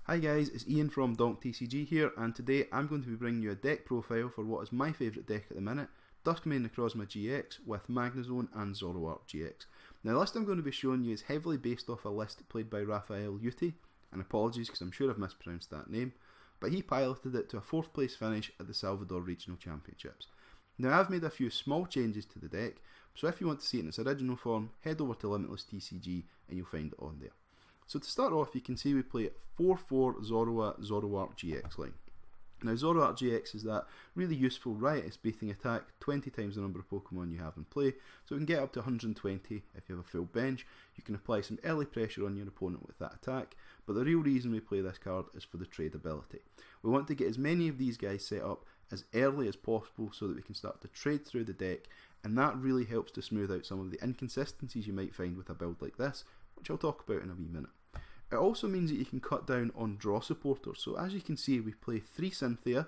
Hi guys, it's Ian from TCG here, and today I'm going to be bringing you a deck profile for what is my favourite deck at the minute, Dusk Necrozma GX with Magnezone and Zoroark GX. Now the list I'm going to be showing you is heavily based off a list played by Raphael Uti, and apologies because I'm sure I've mispronounced that name, but he piloted it to a 4th place finish at the Salvador Regional Championships. Now I've made a few small changes to the deck, so if you want to see it in its original form, head over to Limitless TCG and you'll find it on there. So to start off, you can see we play 4-4 Zoroark GX line. Now Zoroark GX is that really useful riotous beating attack, 20 times the number of Pokemon you have in play, so it can get up to 120 if you have a full bench. You can apply some early pressure on your opponent with that attack, but the real reason we play this card is for the trade ability. We want to get as many of these guys set up as early as possible so that we can start to trade through the deck, and that really helps to smooth out some of the inconsistencies you might find with a build like this, which I'll talk about in a wee minute. It also means that you can cut down on draw supporters, so as you can see we play 3 Cynthia,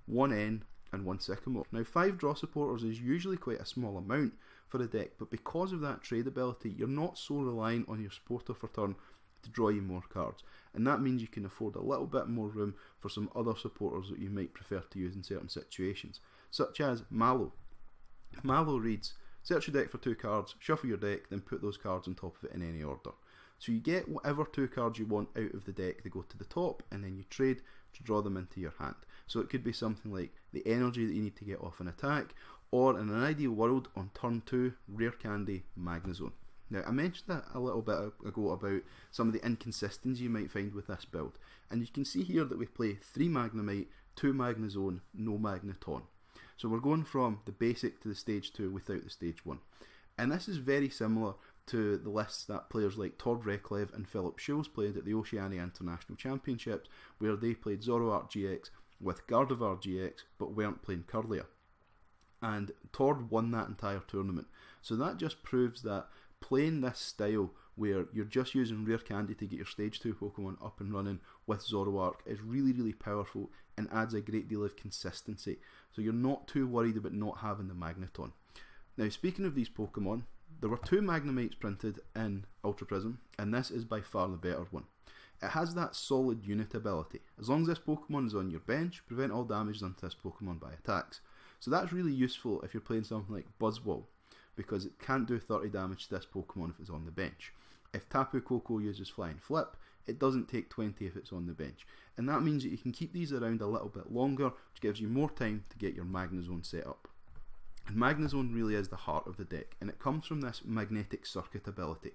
1 N and 1 Sycamore. Now 5 draw supporters is usually quite a small amount for a deck, but because of that trade ability you're not so reliant on your supporter for turn to draw you more cards, and that means you can afford a little bit more room for some other supporters that you might prefer to use in certain situations, such as Mallow. Mallow reads, search your deck for 2 cards, shuffle your deck, then put those cards on top of it in any order. So you get whatever 2 cards you want out of the deck, they go to the top, and then you trade to draw them into your hand. So it could be something like the energy that you need to get off an attack, or in an ideal world, on turn 2, Rare Candy, Magnezone. Now I mentioned that a little bit ago about some of the inconsistencies you might find with this build, and you can see here that we play 3 Magnemite, 2 Magnezone, no Magneton. So we're going from the basic to the stage 2 without the stage 1. And this is very similar to the lists that players like Todd Reklev and Philip Schulz played at the Oceania International Championships, where they played Zoroark GX with Gardevoir GX but weren't playing Kirlia. And Todd won that entire tournament. So that just proves that playing this style where you're just using Rare Candy to get your stage 2 Pokemon up and running with Zoroark is really powerful and adds a great deal of consistency. So you're not too worried about not having the Magneton. Now speaking of these Pokemon, there were 2 Magnemites printed in Ultra Prism, and this is by far the better one. It has that solid unit ability. As long as this Pokemon is on your bench, prevent all damage done to this Pokemon by attacks. So that's really useful if you're playing something like Buzzwole, because it can't do 30 damage to this Pokemon if it's on the bench. If Tapu Koko uses Flying Flip, it doesn't take 20 if it's on the bench. And that means that you can keep these around a little bit longer, which gives you more time to get your Magnezone set up. And Magnezone really is the heart of the deck, and it comes from this magnetic circuit ability.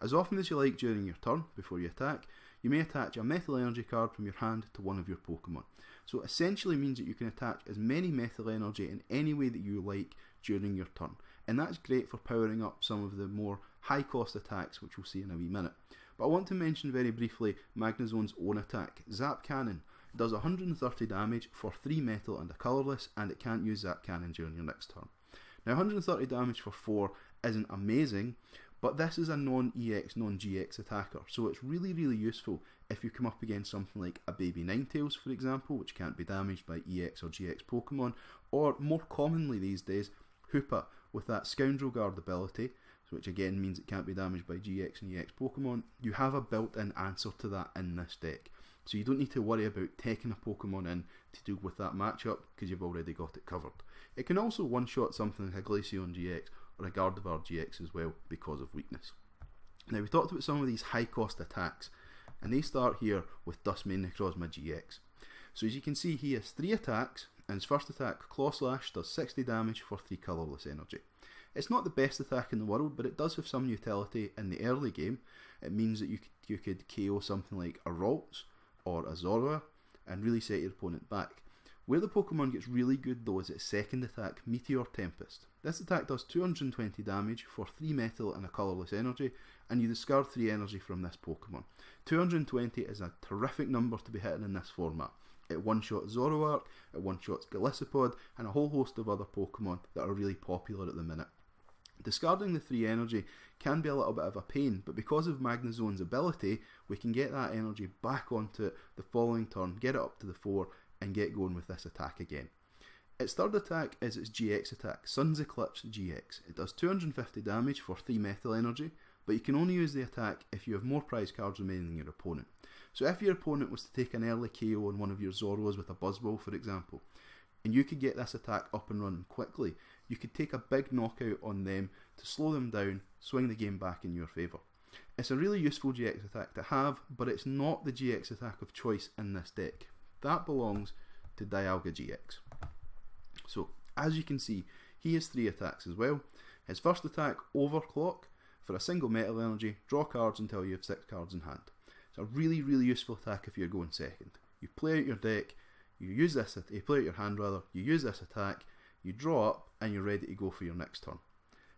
As often as you like during your turn, before you attack, you may attach a Metal Energy card from your hand to one of your Pokemon. So it essentially means that you can attach as many Metal Energy in any way that you like during your turn, and that's great for powering up some of the more high cost attacks, which we'll see in a wee minute. But I want to mention very briefly Magnezone's own attack, Zap Cannon. It does 130 damage for 3 metal and a colourless, and it can't use Zap Cannon during your next turn. Now 130 damage for 4 isn't amazing, but this is a non-EX, non-GX attacker, so it's really useful if you come up against something like a Baby Ninetales, for example, which can't be damaged by EX or GX Pokemon, or more commonly these days, Hoopa with that Scoundrel Guard ability, which again means it can't be damaged by GX and EX Pokemon. You have a built-in answer to that in this deck. So you don't need to worry about taking a Pokemon in to deal with that matchup because you've already got it covered. It can also one-shot something like a Glaceon GX or a Gardevoir GX as well because of weakness. Now we talked about some of these high-cost attacks, and they start here with Dusk Necrozma GX. So as you can see, he has 3 attacks, and his first attack, Claw Slash, does 60 damage for 3 colourless energy. It's not the best attack in the world, but it does have some utility in the early game. It means that you could KO something like a Ralts or a Zorua and really set your opponent back. Where the Pokemon gets really good though is its second attack, Meteor Tempest. This attack does 220 damage for 3 metal and a colourless energy, and you discard 3 energy from this Pokemon. 220 is a terrific number to be hitting in this format. It one-shots Zoroark, it one-shots Golisopod, and a whole host of other Pokemon that are really popular at the minute. Discarding the 3 energy can be a little bit of a pain, but because of Magnezone's ability, we can get that energy back onto it the following turn, get it up to the 4, and get going with this attack again. Its third attack is its GX attack, Sun's Eclipse GX. It does 250 damage for 3 metal energy, but you can only use the attack if you have more prize cards remaining than your opponent. So if your opponent was to take an early KO on one of your Zoros with a Buzzball, for example, and you could get this attack up and running quickly, you could take a big knockout on them to slow them down, swing the game back in your favour. It's a really useful GX attack to have, but it's not the GX attack of choice in this deck. That belongs to Dialga GX. So, as you can see, he has 3 attacks as well. His first attack, Overclock, for a single metal energy, draw cards until you have 6 cards in hand. It's a really, really useful attack if you're going second. You play out your deck, you use this, you play out your hand rather, you use this attack, you draw up, and you're ready to go for your next turn.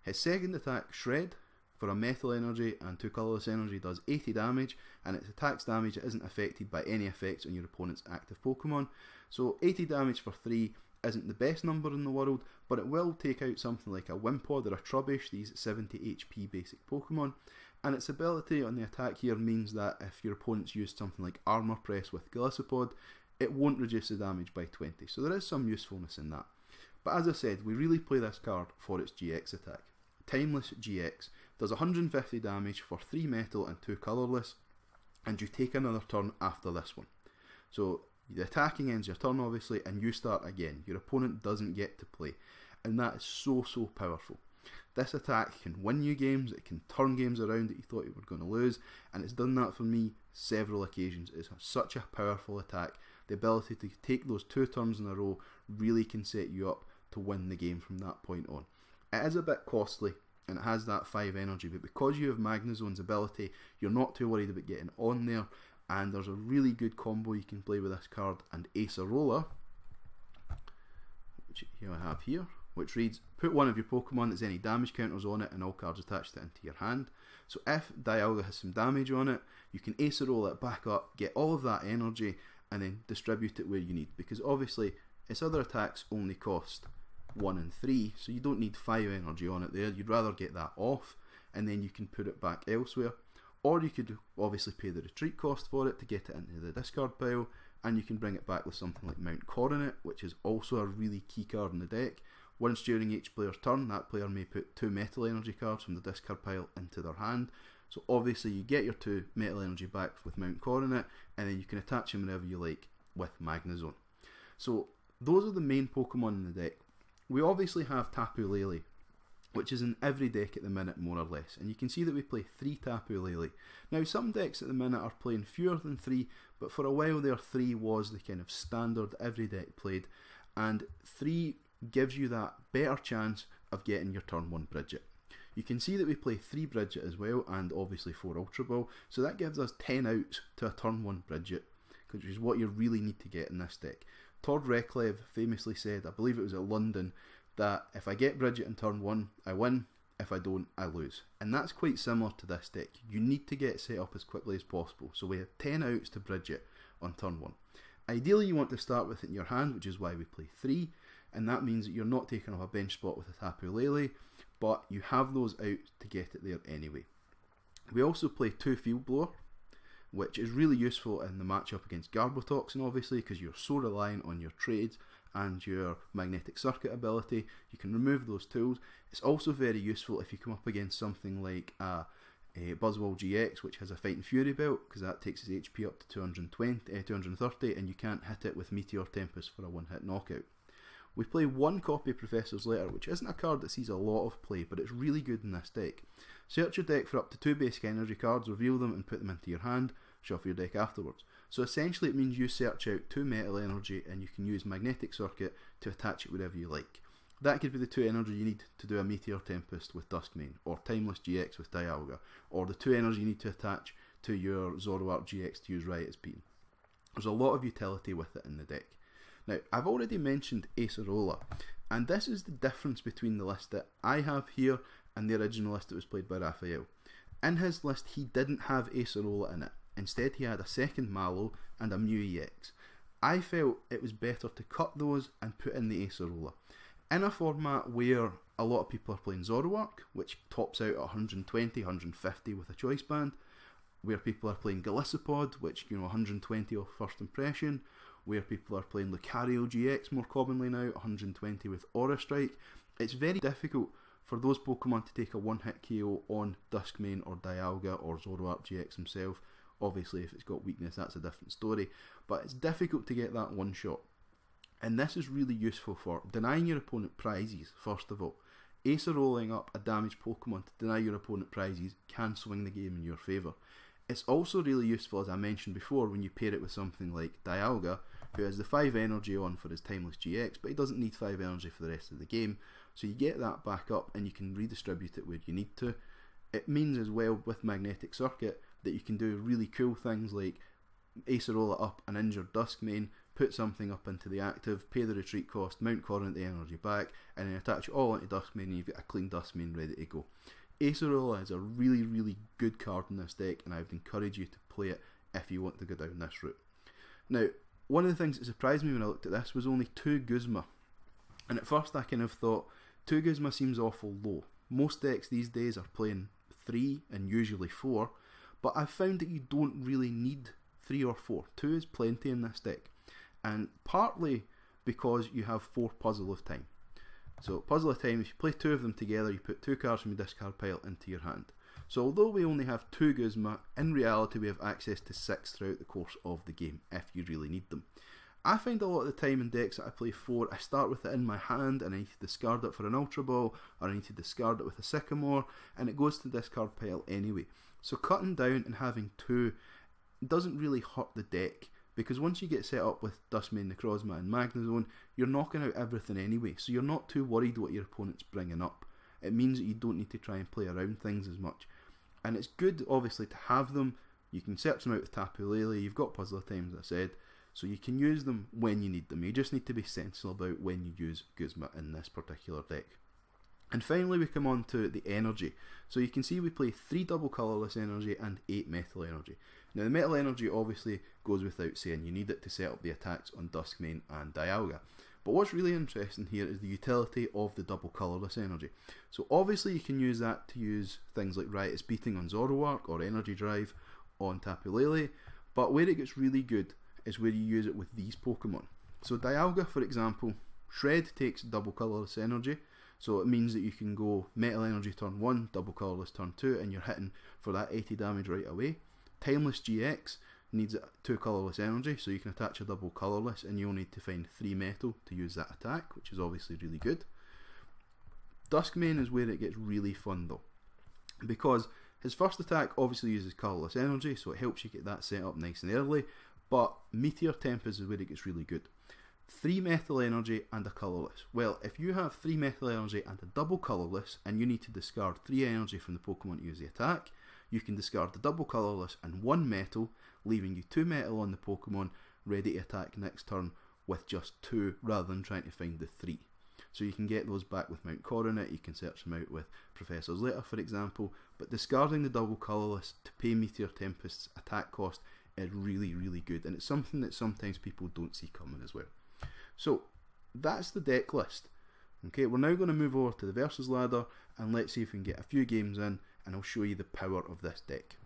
His second attack, Shred, for a metal energy and 2 colourless energy, does 80 damage, and its attacks damage isn't affected by any effects on your opponent's active Pokemon. So 80 damage for 3 isn't the best number in the world, but it will take out something like a Wimpod or a Trubbish, these 70 HP basic Pokemon, and its ability on the attack here means that if your opponent's used something like Armor Press with Golisopod, it won't reduce the damage by 20, so there is some usefulness in that. But as I said, we really play this card for its GX attack. Timeless GX does 150 damage for 3 metal and 2 colourless, and you take another turn after this one. So the attacking ends your turn obviously, and you start again. Your opponent doesn't get to play, and that is so powerful. This attack can win you games, it can turn games around that you thought you were going to lose, and it's done that for me several occasions. It's such a powerful attack. The ability to take those 2 turns in a row really can set you up to win the game from that point on. It is a bit costly, and it has that 5 energy, but because you have Magnezone's ability, you're not too worried about getting on there, and there's a really good combo you can play with this card and Acerola, which here I have here, which reads, put one of your Pokemon that's any damage counters on it and all cards attached to it into your hand. So if Dialga has some damage on it, you can Acerola it back up, get all of that energy, and then distribute it where you need, because obviously its other attacks only cost 1 and 3, so you don't need 5 energy on it there. You'd rather get that off, and then you can put it back elsewhere. Or you could obviously pay the retreat cost for it to get it into the discard pile, and you can bring it back with something like Mount Coronet, which is also a really key card in the deck. Once during each player's turn, that player may put 2 metal energy cards from the discard pile into their hand. So obviously you get your 2 metal energy back with Mount Coronet, and then you can attach them whenever you like with Magnezone. So those are the main Pokemon in the deck. We obviously have Tapu Lele, which is in every deck at the minute more or less, and you can see that we play 3 Tapu Lele. Now some decks at the minute are playing fewer than 3, but for a while there 3 was the kind of standard every deck played, and 3 gives you that better chance of getting your turn 1 Bridget. You can see that we play 3 Bridget as well, and obviously 4 Ultra Ball, so that gives us 10 outs to a turn 1 Bridget, which is what you really need to get in this deck. Todd Reklev famously said, I believe it was at London, that if I get Bridget in turn 1, I win, if I don't, I lose. And that's quite similar to this deck. You need to get set up as quickly as possible, so we have 10 outs to Bridget on turn 1. Ideally you want to start with it in your hand, which is why we play 3, and that means that you're not taking up a bench spot with a Tapu Lele, but you have those out to get it there anyway. We also play 2 Field Blower, which is really useful in the matchup against Garbotoxin obviously, because you're so reliant on your trades and your magnetic circuit ability. You can remove those tools. It's also very useful if you come up against something like a Buzzwole GX, which has a Fighting Fury belt, because that takes its HP up to 230, and you can't hit it with Meteor Tempest for a 1-hit knockout. We play 1 copy Professor's Letter, which isn't a card that sees a lot of play, but it's really good in this deck. Search your deck for up to 2 basic energy cards, reveal them and put them into your hand, shuffle your deck afterwards. So essentially it means you search out 2 metal energy and you can use Magnetic Circuit to attach it wherever you like. That could be the 2 energy you need to do a Meteor Tempest with Duskmane, or Timeless GX with Dialga, or the 2 energy you need to attach to your Zoroark GX to use Riot's Beam. There's a lot of utility with it in the deck. Now, I've already mentioned Acerola, and this is the difference between the list that I have here and the original list that was played by Raphael. In his list, he didn't have Acerola in it. Instead, he had a second Mallow and a Mew EX. I felt it was better to cut those and put in the Acerola. In a format where a lot of people are playing Zoroark, which tops out at 120, 150 with a choice band, where people are playing Golisopod, which, 120 off first impression, where people are playing Lucario GX more commonly now, 120 with Aura Strike, it's very difficult for those Pokemon to take a 1-hit KO on Duskmane or Dialga or Zoroark GX himself, Obviously if it's got weakness, that's a different story, but it's difficult to get that one shot. And this is really useful for denying your opponent prizes, first of all. Acer rolling up a damaged Pokemon to deny your opponent prizes can swing the game in your favour. It's also really useful, as I mentioned before, when you pair it with something like Dialga, who has the 5 energy on for his Timeless GX, but he doesn't need 5 energy for the rest of the game, so you get that back up and you can redistribute it where you need to. It means as well with Magnetic Circuit that you can do really cool things like Acer roll it up an injured Dusk main, put something up into the active, pay the retreat cost, mount Corrin the energy back, and then attach it all into Dusk main and you've got a clean Dusk main ready to go. Acerola is a really good card in this deck, and I would encourage you to play it if you want to go down this route. Now, one of the things that surprised me when I looked at this was only 2 Guzma, and at first I kind of thought 2 Guzma seems awful low. Most decks these days are playing 3 and usually 4, but I've found that you don't really need 3 or 4. 2 is plenty in this deck, and partly because you have 4 Puzzle of Time. So Puzzle of Time, if you play 2 of them together, you put 2 cards from your discard pile into your hand. So although we only have 2 Guzma, in reality we have access to 6 throughout the course of the game, if you really need them. I find a lot of the time in decks that I play 4, I start with it in my hand and I need to discard it for an Ultra Ball, or I need to discard it with a Sycamore, and it goes to the discard pile anyway. So cutting down and having 2 doesn't really hurt the deck, because once you get set up with Duskmane, Necrozma and Magnezone, you're knocking out everything anyway, so you're not too worried what your opponent's bringing up. It means that you don't need to try and play around things as much. And it's good, obviously, to have them. You can search them out with Tapu Lele, you've got Puzzle of Time, as I said, so you can use them when you need them. You just need to be sensible about when you use Guzma in this particular deck. And finally we come on to the energy. So you can see we play 3 double colourless energy and 8 metal energy. Now the metal energy obviously goes without saying, you need it to set up the attacks on Duskmane and Dialga. But what's really interesting here is the utility of the double colourless energy. So obviously you can use that to use things like Riotous Beating on Zoroark or Energy Drive on Tapu Lele, but where it gets really good is where you use it with these Pokemon. So Dialga, for example, Shred takes double colourless energy, so it means that you can go metal energy turn 1, double colourless turn 2, and you're hitting for that 80 damage right away. Timeless GX needs 2 colourless energy, so you can attach a double colourless and you'll need to find 3 metal to use that attack, which is obviously really good. Duskmane is where it gets really fun though, because his first attack obviously uses colourless energy, so it helps you get that set up nice and early, but Meteor Tempest is where it gets really good. 3 metal energy and a colourless. Well, if you have 3 metal energy and a double colourless and you need to discard 3 energy from the Pokemon to use the attack, you can discard the double colourless and 1 metal, leaving you 2 metal on the Pokemon ready to attack next turn with just 2 rather than trying to find the 3. So you can get those back with Mount Coronet, you can search them out with Professor's Letter for example, but discarding the double colourless to pay Meteor Tempest's attack cost is really good, and it's something that sometimes people don't see coming as well. So that's the deck list. Okay, we're now going to move over to the Versus ladder and let's see if we can get a few games in, and I'll show you the power of this deck.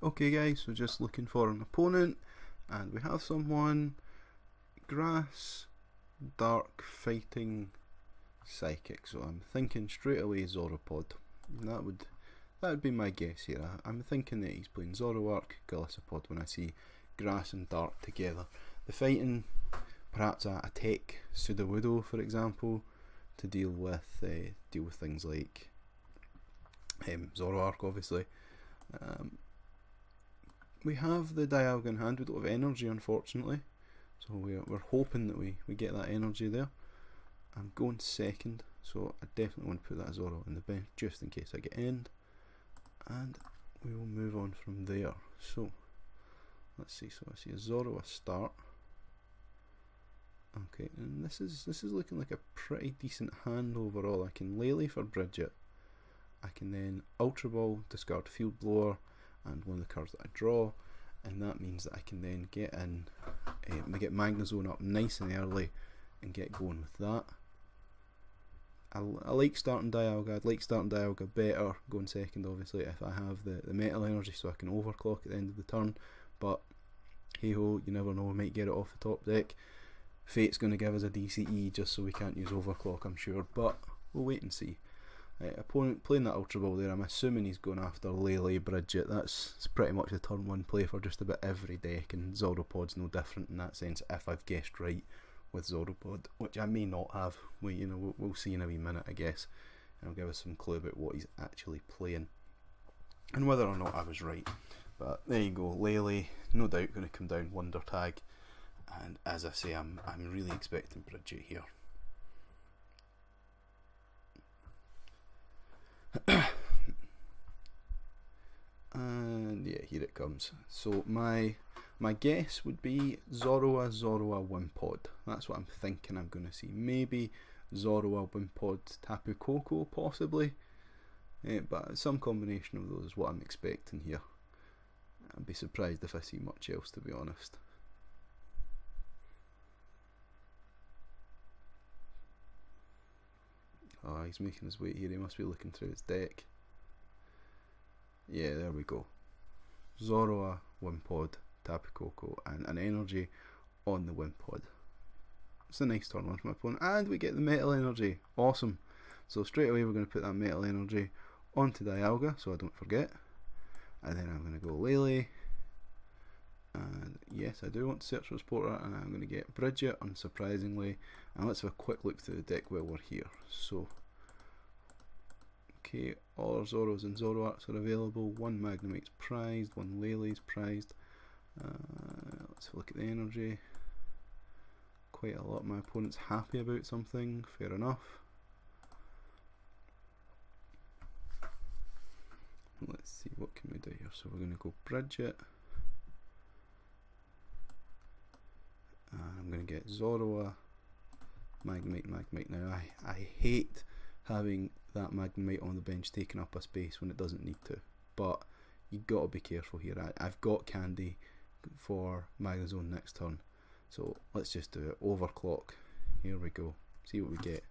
Okay guys, so just looking for an opponent, and we have someone Grass, Dark, Fighting, Psychic, so I'm thinking straight away Zoropod. That would be my guess here. I'm thinking that he's playing Zoroark, Golisopod when I see Grass and Dark together. The Fighting, perhaps a Tech Sudowoodo for example, to deal with things like Zoroark obviously. We have the Dialga in hand. We don't have energy unfortunately, so we're hoping that we get that energy there. I'm going second, so I definitely want to put that Zoro in the bench just in case I get end, and we will move on from there. So let's see, so I see a Zoro a start. Okay, and this is looking like a pretty decent hand overall. I can Lele for Bridget, I can then Ultra Ball, discard Field Blower and one of the cards that I draw, and that means that I can then get in, get Magnezone up nice and early and get going with that. I like starting Dialga. I'd like starting Dialga better going second obviously if I have the metal energy so I can overclock at the end of the turn, but hey ho, you never know, we might get it off the top deck. Fate's going to give us a DCE just so we can't use overclock I'm sure, but we'll wait and see. Opponent playing that Ultra Ball there, I'm assuming he's going after Lele, Bridget. That's pretty much the turn 1 play for just about every deck, and Zoropod's no different in that sense, if I've guessed right with Zoropod, which I may not have. We'll see in a wee minute, I guess, and it'll give us some clue about what he's actually playing and whether or not I was right. But there you go, Lele, no doubt going to come down Wonder Tag, and as I say, I'm really expecting Bridget here. And yeah, here it comes. So my guess would be Zoroa Wimpod. That's what I'm thinking I'm going to see. Maybe Zoroa Wimpod Tapu Koko possibly, but some combination of those is what I'm expecting here. I'd be surprised if I see much else, to be honest. Oh, he's making his way here. He must be looking through his deck. Yeah, there we go. Zoroa, Wimpod, Tapu Koko, and an energy on the Wimpod. It's a nice turn one from my opponent, and we get the Metal Energy. Awesome. So straight away we're going to put that Metal Energy onto Dialga, so I don't forget. And then I'm going to go Lele. And yes, I do want to search for a supporter, and I'm going to get Bridget, unsurprisingly. And let's have a quick look through the deck while we're here. So, okay, all our Zoros and Zoroarks are available. One Magnemite's prized, one Lele's prized. Let's have a look at the energy. Quite a lot. My opponent's happy about something, fair enough. Let's see, what can we do here? So we're going to go Bridget. I'm going to get Zoroa, Magnemite. Now I hate having that Magnemite on the bench taking up a space when it doesn't need to, but you got to be careful here. I've got Candy for Magnezone next turn, so let's just do it. Overclock. Here we go. See what we get.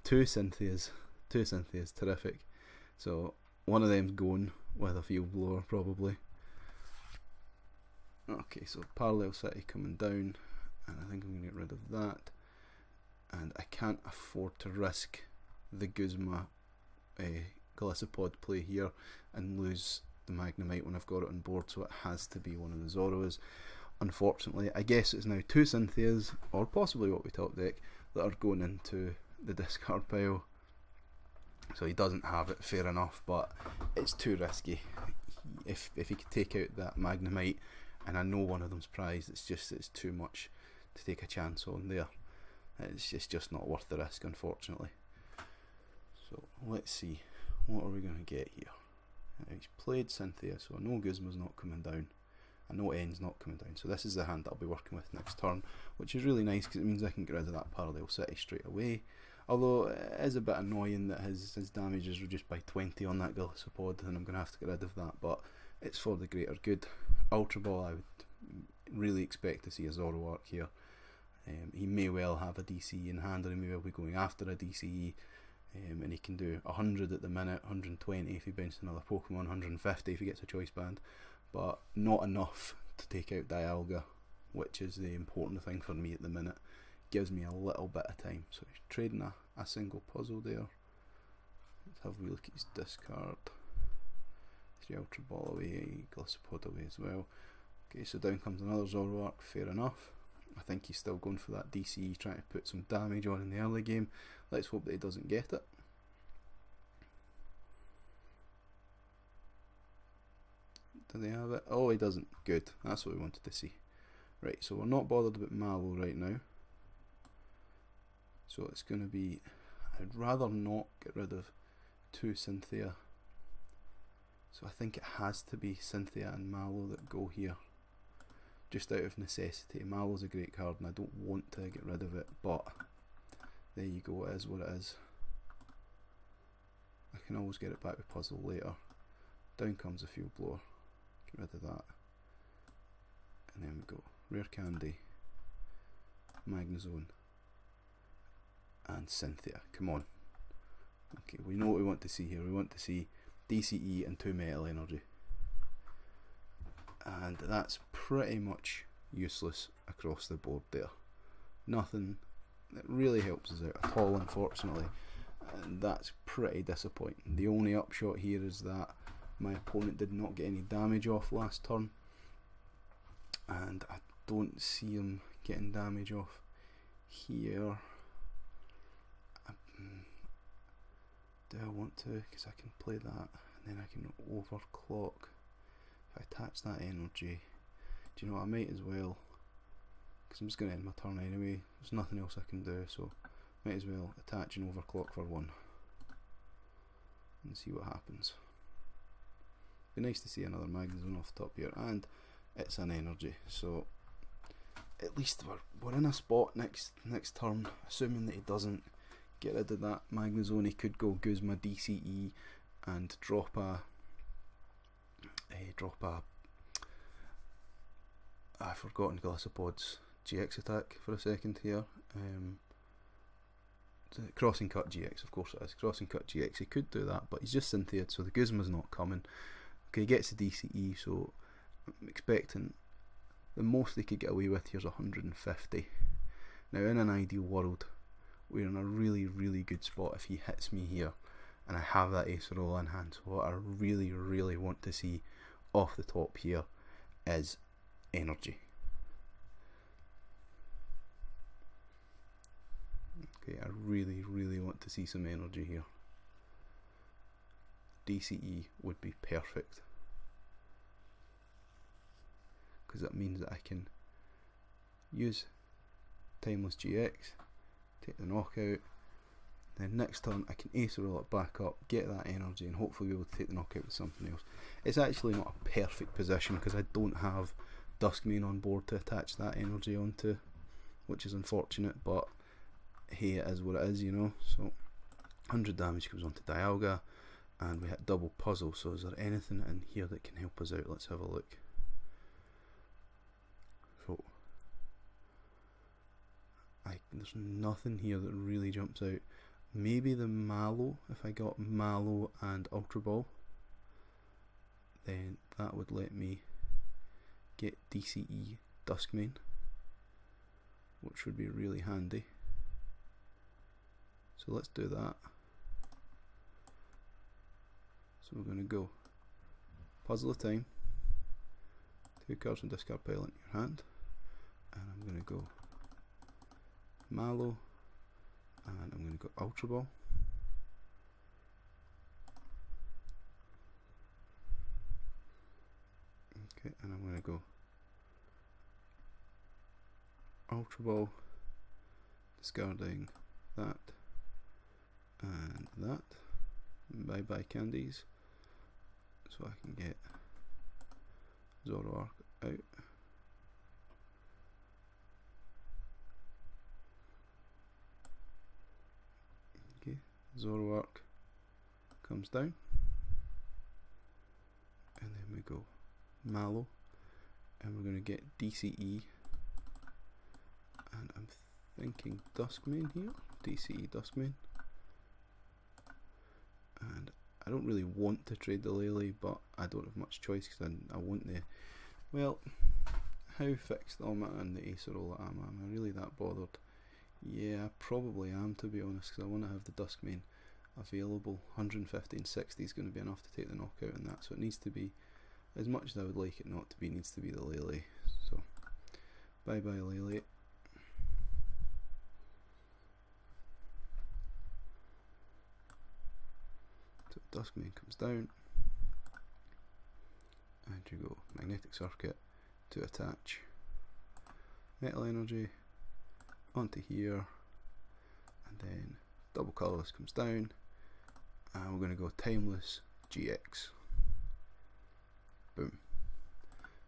Two Cynthias, terrific. So one of them's going with a field blower probably. Okay, so Parallel City coming down, and I think I'm going to get rid of that. And I can't afford to risk the Guzma Golisopod play here and lose the Magnemite when I've got it on board, so it has to be one of the Zoros. Unfortunately, I guess it's now two Cynthias, or possibly what we top deck, that are going into the discard pile. So he doesn't have it, fair enough, but it's too risky. If he could take out that Magnemite, and I know one of them's prized, it's too much to take a chance on there. It's just not worth the risk, unfortunately. So let's see, what are we going to get here? He's played Cynthia, so I know Guzma's not coming down. I know N's not coming down, so this is the hand that I'll be working with next turn, which is really nice because it means I can get rid of that Parallel City straight away. Although it is a bit annoying that his damage is reduced by 20 on that Golisopod, and I'm going to have to get rid of that, but it's for the greater good. Ultra Ball, I would really expect to see a Zoroark here. He may well have a DCE in hand, or he may well be going after a DCE, and he can do 100 at the minute, 120 if he benches another Pokemon, 150 if he gets a choice band, but not enough to take out Dialga, which is the important thing for me at the minute. Gives me a little bit of time. So he's trading a single puzzle there. Let's have a look at his discard. 3 Ultra Ball away, Golisopod away as well. Okay, so down comes another Zoroark, fair enough. I think he's still going for that DCE, trying to put some damage on in the early game. Let's hope that he doesn't get it. Do they have it? Oh, he doesn't. Good, that's what we wanted to see. Right, so we're not bothered about Mallow right now. So it's going to be, I'd rather not get rid of two Cynthia. So I think it has to be Cynthia and Mallow that go here, just out of necessity. Mallow's a great card and I don't want to get rid of it, but there you go, it is what it is. I can always get it back with puzzle later. Down comes a field blower, get rid of that. And then we go Rare Candy, Magnezone, and Cynthia. Come on. Okay, we know what we want to see here. We want to see DCE and 2 Metal Energy. And that's pretty much useless across the board there. Nothing that really helps us out at all, unfortunately. and that's pretty disappointing. The only upshot here is that my opponent did not get any damage off last turn, and I don't see him getting damage off here. Do I want to? Because I can play that and then I can overclock. If I attach that energy, do you know what, I might as well, because I'm just going to end my turn anyway, there's nothing else I can do, so might as well attach and overclock for one and see what happens. Be nice to see another Magnezone off the top here, and it's an energy, so at least we're in a spot next turn, assuming that he doesn't get rid of that Magnezone. He could go Guzma DCE and drop a I've forgotten Glissopods GX attack for a second here. Crossing Cut GX, of course it is. Crossing Cut GX, he could do that, but he's just Synthiaed, so the Guzma's not coming. Okay, he gets the DCE, so I'm expecting the most they could get away with here is 150. Now, in an ideal world, we're in a really, really good spot if he hits me here, and I have that Acerola in hand. So what I really, really want to see off the top here is energy. Okay, I really, really want to see some energy here. DCE would be perfect, because that means that I can use Timeless GX, take the knockout, then next turn I can Acerola it back up, get that energy, and hopefully be able to take the knockout with something else. It's actually not a perfect position because I don't have Duskmane on board to attach that energy onto, which is unfortunate, but hey, it is what it is, you know. So 100 damage comes onto Dialga, and we hit double puzzle. So is there anything in here that can help us out? Let's have a look. So there's nothing here that really jumps out. Maybe the Mallow. If I got Mallow and Ultra Ball, then that would let me get DCE Duskmane, which would be really handy. So let's do that. So we're going to go Puzzle of Time, 2 cards and discard pile in your hand, and I'm going to go Mallow, and I'm going to go Ultra Ball. Okay, and I'm going to go Ultra Ball, discarding that and that. Bye bye candies, so I can get Zoroark out. Okay, Zoroark comes down, and then we go Mallow, and we're going to get DCE, and I'm thinking Duskmane here, DCE Duskmane. And I don't really want to trade the Lele, but I don't have much choice because I want the, well, how fixed am I on the Acerola am I really that bothered? Yeah, I probably am, to be honest, because I want to have the Duskmane available. 150 and 60 is going to be enough to take the knockout in that, so it needs to be, as much as I would like it not to be, it needs to be the Lele. So bye bye Lele. Duskmane comes down, and you go Magnetic Circuit to attach Metal Energy onto here, and then Double Colourless comes down, and we're going to go Timeless GX. Boom.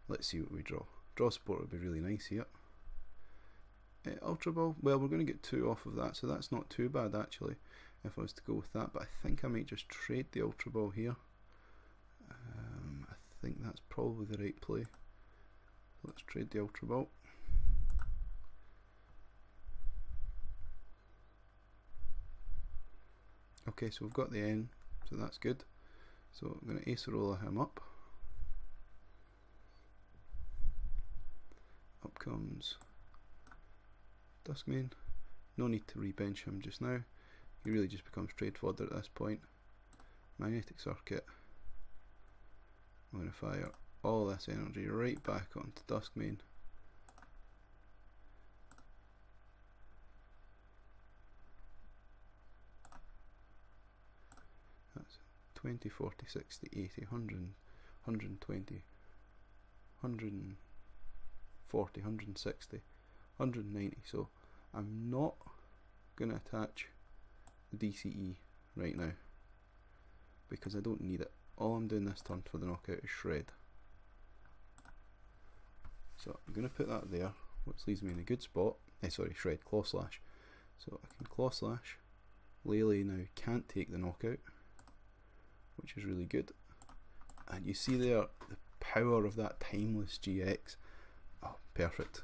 Let's see what we draw. Draw support would be really nice here. Ultra Ball, well, we're going to get 2 off of that, so that's not too bad actually if I was to go with that, but I think I might just trade the Ultra Ball here. I think that's probably the right play. Let's trade the Ultra Ball. Okay, so we've got the N, so that's good. So I'm going to Acerola him up. Up comes Duskmane. No need to rebench him just now. he really just becomes trade fodder at this point. Magnetic Circuit. I'm going to fire all this energy right back onto Dusk main. That's 20, 40, 60, 80, 100, 120, 140, 160, 190. So I'm not going to attach the DCE right now because I don't need it. All I'm doing this turn for the knockout is Shred. So I'm going to put that there, which leaves me in a good spot. Shred, Claw Slash. So I can Claw Slash. Lele now can't take the knockout, which is really good. And you see there the power of that timeless GX. Oh, perfect.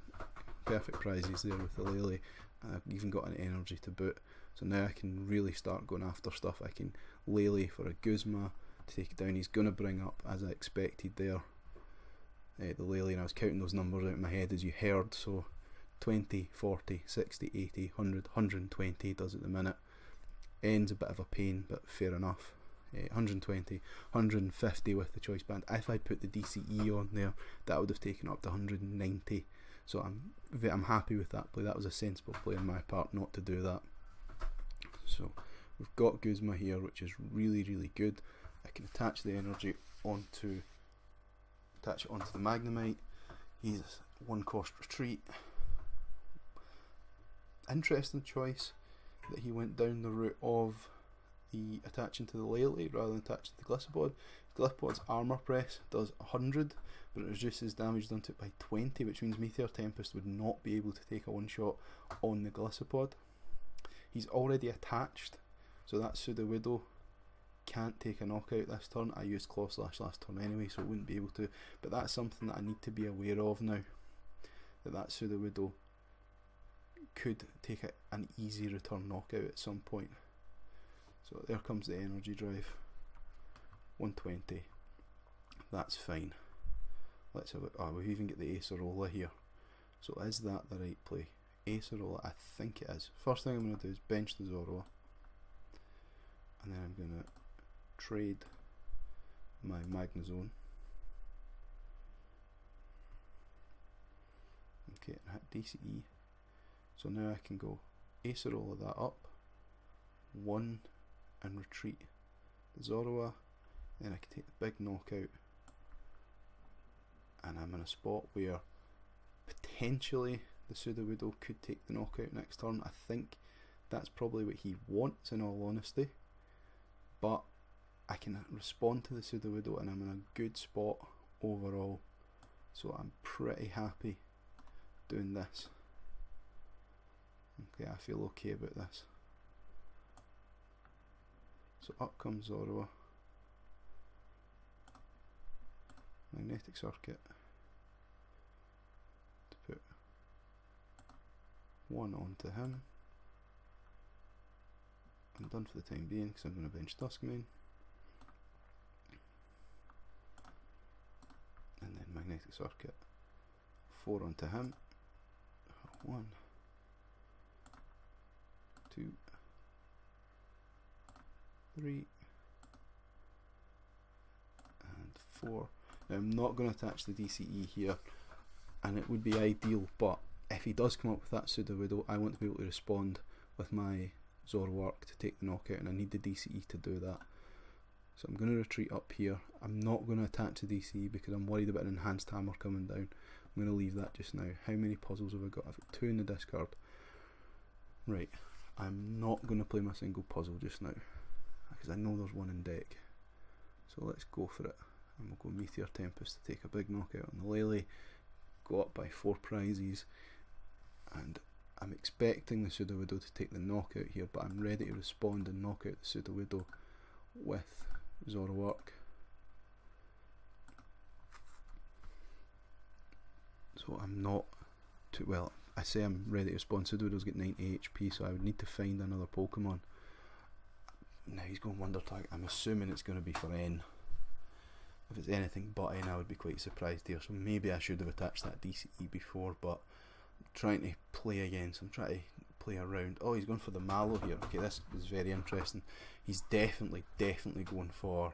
Perfect prizes there with the Lele. I've even got an energy to boot. So now I can really start going after stuff. I can Lele for a Guzma to take it down. He's going to bring up, as I expected there, the Lele, and I was counting those numbers out in my head as you heard. So 20, 40, 60, 80, 100, 120 does at the minute. End's a bit of a pain, but fair enough. 120, 150 with the choice band. If I'd put the DCE on there, that would have taken up to 190. So I'm happy with that play. That was a sensible play on my part not to do that. So we've got Guzma here, which is really, really good. I can attach the energy onto the Magnemite. He's one cost retreat. Interesting choice that he went down the route of the attaching to the Lele rather than attaching to the Gliscopod. Gliscopod's armor press does 100, but it reduces damage done to it by 20, which means Meteor Tempest would not be able to take a one shot on the Gliscopod. He's already attached, so that Sudowoodo can't take a knockout this turn. I used Claw Slash last turn anyway, so it wouldn't be able to, but that's something that I need to be aware of now, that Sudowoodo could take an easy return knockout at some point. So there comes the energy drive. 120. That's fine. Let's have it. Oh, we even get the Acerola here. So is that the right play? Acerola, I think it is. First thing I'm going to do is bench the Zoroark, and then I'm going to trade my Magnezone. Okay, and hit DCE. So now I can go Acerola that up, 1, and retreat the Zoroark. Then I can take the big knockout, and I'm in a spot where potentially the Sudowoodo could take the knockout next turn. I think that's probably what he wants, in all honesty, but I can respond to the Sudowoodo and I'm in a good spot overall, so I'm pretty happy doing this. Okay, I feel okay about this. So up comes Zoroark. Magnetic Circuit to put 1 onto him. I'm done for the time being because I'm going to bench Dusk main. And then Magnetic Circuit 4 onto him. 1, 2, 3, and 4. Now I'm not going to attach the DCE here, and it would be ideal, but if he does come up with that Sudowoodo, I want to be able to respond with my Zoroark to take the knockout, and I need the DCE to do that. So I'm going to retreat up here. I'm not going to attach the DCE because I'm worried about an enhanced hammer coming down. I'm going to leave that just now. How many puzzles have I got? I've got 2 in the discard. Right, I'm not going to play my single puzzle just now because I know there's one in deck. So let's go for it. And we'll go Meteor Tempest to take a big knockout on the Lele, go up by 4 prizes, and I'm expecting the Sudowoodo to take the knockout here, but I'm ready to respond and knock out the Sudowoodo with Zoroark. So I'm not too well. I say I'm ready to respond. Sudowoodo's got 90 HP, so I would need to find another Pokemon. Now he's going Wonder Tag. I'm assuming it's going to be for N. If it's anything but N, I would be quite surprised here. So maybe I should have attached that DCE before, but I'm trying to play again. So I'm trying to play around. Oh, he's going for the Mallow here. Okay, this is very interesting. He's definitely going for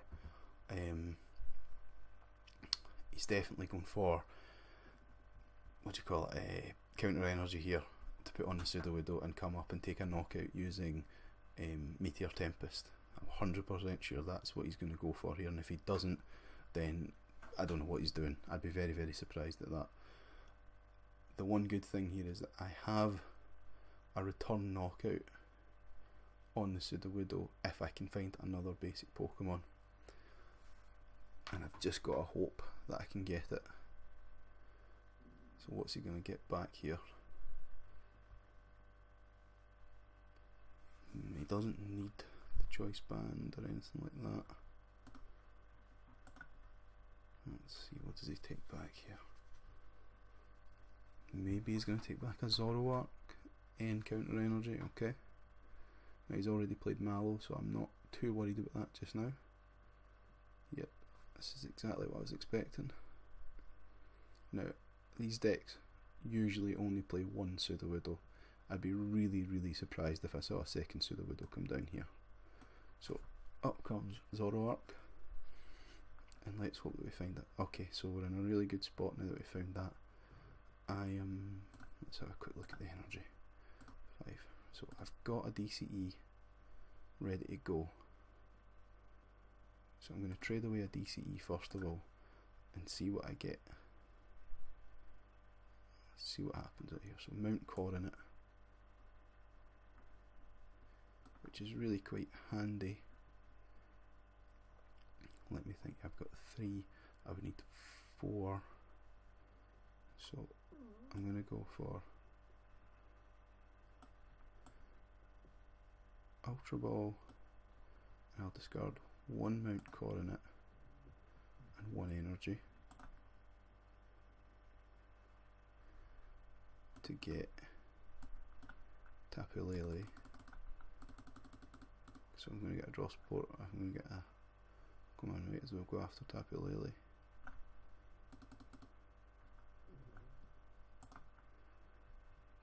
what do you call it, counter energy here to put on the Sudowoodo and come up and take a knockout using Meteor Tempest. I'm 100% sure that's what he's going to go for here, and if he doesn't, then I don't know what he's doing. I'd be very, very surprised at that. The one good thing here is that I have a return knockout on the Sudowoodo if I can find another basic Pokemon, and I've just got to hope that I can get it. So what's he going to get back here? He doesn't need the choice band or anything like that. Let's see, what does he take back here? Maybe he's going to take back a Zoroark and counter energy. Okay, now he's already played Mallow, so I'm not too worried about that just now. Yep, this is exactly what I was expecting. Now, these decks usually only play one Sudowoodo. I'd be really, really surprised if I saw a second Sudowoodo come down here. So up comes Zoroark, and let's hope that we find it. Okay, so we're in a really good spot now that we found that. Let's have a quick look at the energy. 5. So I've got a DCE ready to go. So I'm going to trade away a DCE first of all and see what I get. See what happens out here. So Mount Coronet, which is really quite handy. Let me think. I've got 3. I would need 4. So I'm going to go for Ultra Ball, and I'll discard 1 Mount Coronet and 1 energy to get Tapu Lele. So I'm going to get a draw support. I'm going to get a, come on, wait, as well go after Tapu Lele.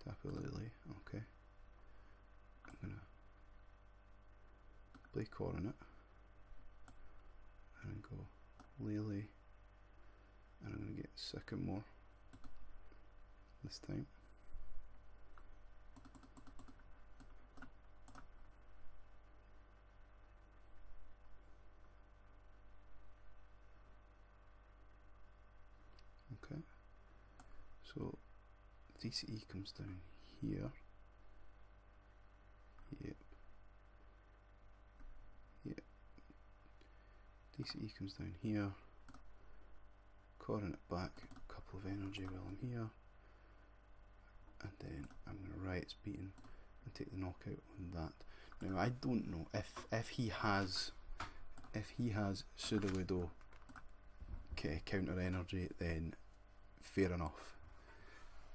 Tapu Lele, okay. I'm going to play Coronet and go Lele, and I'm going to get Sycamore this time. Okay, so DCE comes down here. Yep. DCE comes down here. Coronet back, a couple of energy while I'm here, and then I'm going to Riot's Beating and take the knockout on that. Now I don't know if he has Sudowoodo counter energy, then fair enough.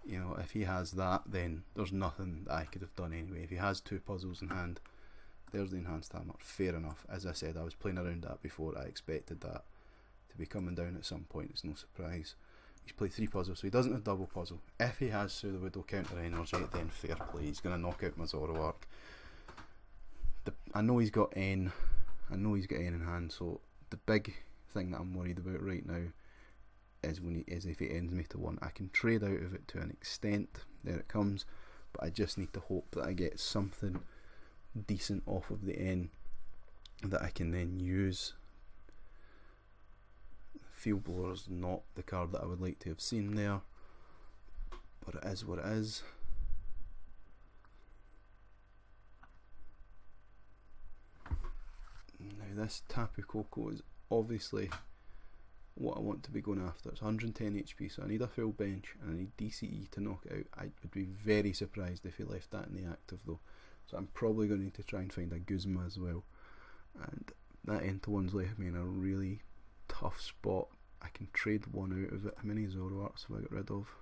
You know, if he has that, then there's nothing that I could have done anyway. If he has 2 puzzles in hand, there's the enhanced hammer, fair enough. As I said, I was playing around that before. I expected that to be coming down at some point. It's no surprise. He's played 3 puzzles, so he doesn't have double puzzle. If he has Sudowoodo counter energy, then fair play. He's going to knock out my Zoroark. I know he's got N. I know he's got N in hand, so the big thing that I'm worried about right now is if he ends me to 1. I can trade out of it to an extent. There it comes. But I just need to hope that I get something decent off of the N that I can then use. Field Blower's not the card that I would like to have seen there, but it is what it is. Now this Tapu Koko is obviously what I want to be going after. It's 110 HP, so I need a full bench and I need DCE to knock it out. I would be very surprised if he left that in the active though, so I'm probably going to need to try and find a Guzma as well, and that into one's left me in a really tough spot. I can trade 1 out of it. How many Zoroarks have I got rid of?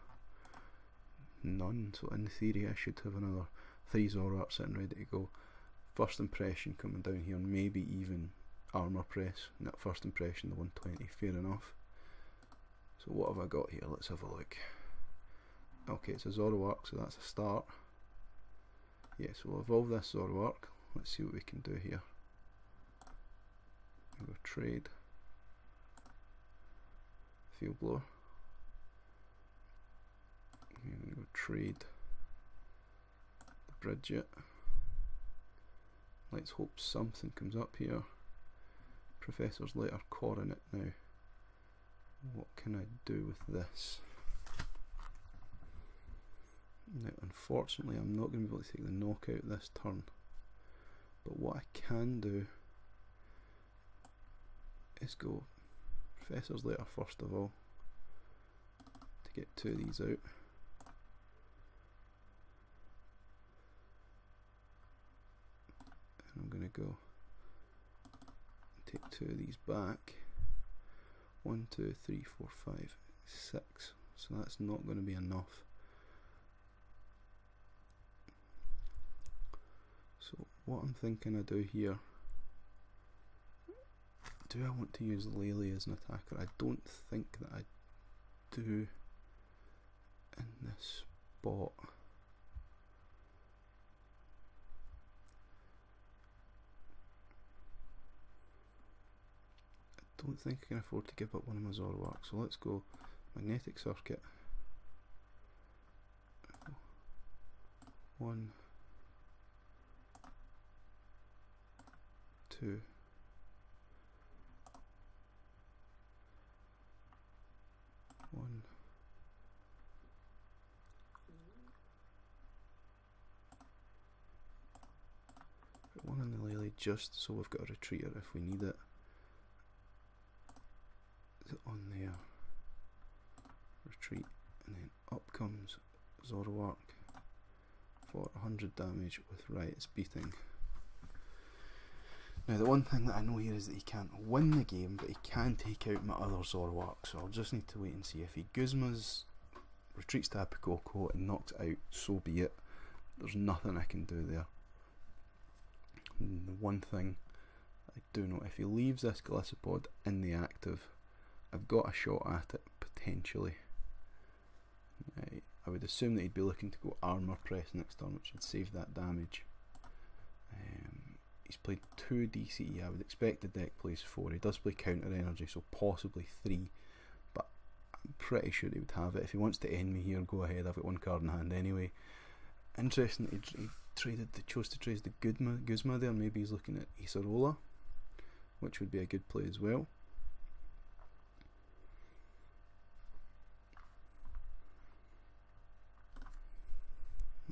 None, so in theory I should have another 3 Zoroarks sitting ready to go. First impression coming down here, and maybe even armor press. And that first impression, the 120, fair enough. So what have I got here? Let's have a look. Okay, it's a Zoroark, so that's a start. Yeah, so we'll evolve this Zoroark. Let's see what we can do here. We'll go trade. Field Blower. I'm going to go trade the Bridget. Let's hope something comes up here. Professor's Letter Coronet now. What can I do with this? Now, unfortunately, I'm not going to be able to take the knockout this turn. But what I can do is go Professor's Letter first of all to get two of these out. And I'm going to go take two of these back. 1, 2, 3, 4, 5, 6. So that's not going to be enough. So what I'm thinking I do here, do I want to use Lele as an attacker? I don't think that I do in this spot. I don't think I can afford to give up one of my Zoroark, so let's go Magnetic Circuit. 1, 2, 1. Put one in the Lele just so we've got a retreater if we need it. Is it on there? Retreat, and then up comes Zoroark for 100 damage with Riot's Beating. Now the one thing that I know here is that he can't win the game, but he can take out my other Zoroark, so I'll just need to wait and see. If he Guzmas, retreats to Apikoko and knocks it out, so be it. There's nothing I can do there. And the one thing I do know, if he leaves this Gliscopod in the active, I've got a shot at it, potentially. I would assume that he'd be looking to go Armour Press next turn, which would save that damage. He's played 2 DCE, I would expect the deck plays 4. He does play Counter Energy, so possibly 3, but I'm pretty sure he would have it. If he wants to end me here, go ahead, I've got one card in hand anyway. Interesting that he chose to trade the Guzma there. Maybe he's looking at Acerola, which would be a good play as well.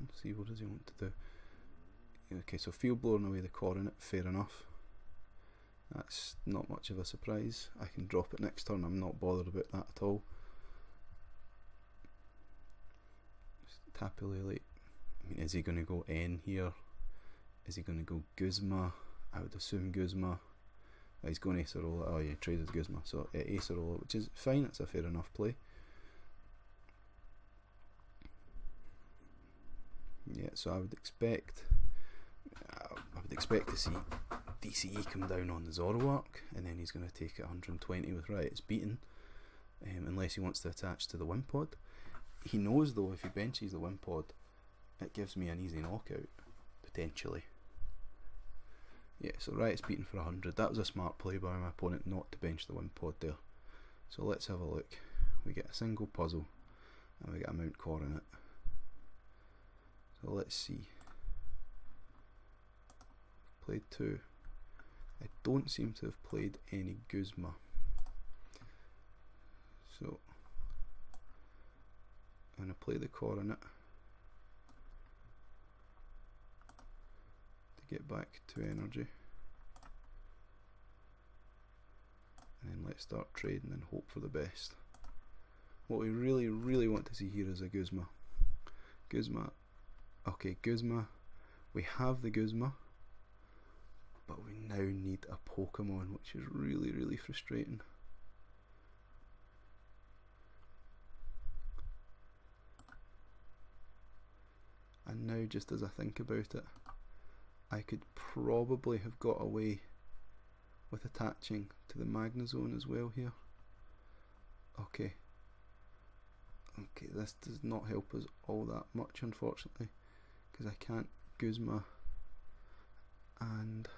Let's see, what does he want to do? Okay, so Field Blowing away the Coronet, fair enough. That's not much of a surprise. I can drop it next turn, I'm not bothered about that at all. Tapu Lele. I mean, is he going to go N here? Is he going to go Guzma? I would assume Guzma. He's going Acerola. Oh yeah, traded Guzma. So Acerola, which is fine, it's a fair enough play. Yeah, so I would expect to see DCE come down on the Zoroark, and then he's going to take it 120 with Riot's Beating, unless he wants to attach to the Wimpod. He knows though if he benches the Wimpod, it gives me an easy knockout, potentially. Yeah, so Riot's Beating for 100. That was a smart play by my opponent not to bench the Wimpod there. So let's have a look. We get a single puzzle, and we get a Mount Coronet. So let's see. Played 2. I don't seem to have played any Guzma. So I'm going to play the Coronet to get back to energy. And then let's start trading and hope for the best. What we really want to see here is a Guzma. Guzma. Okay, Guzma. We have the Guzma, but we now need a Pokemon, which is really frustrating. And now, just as I think about it, I could probably have got away with attaching to the Magnezone as well here. Okay, this does not help us all that much, unfortunately, because I can't Guzma and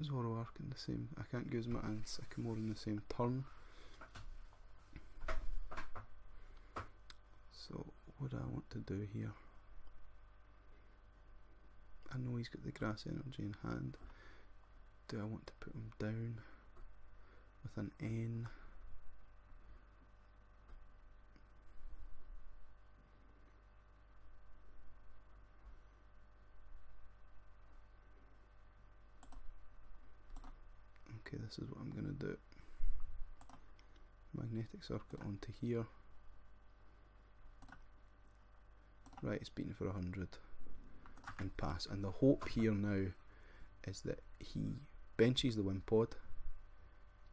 Zoroark in the same. I can't Guzma and Sycamore in the same turn. So what do I want to do here? I know he's got the grass energy in hand. Do I want to put him down with an N? Okay, this is what I'm going to do. Magnetic circuit onto here. Right, it's beaten for 100 and pass. And the hope here now is that he benches the Wimpod,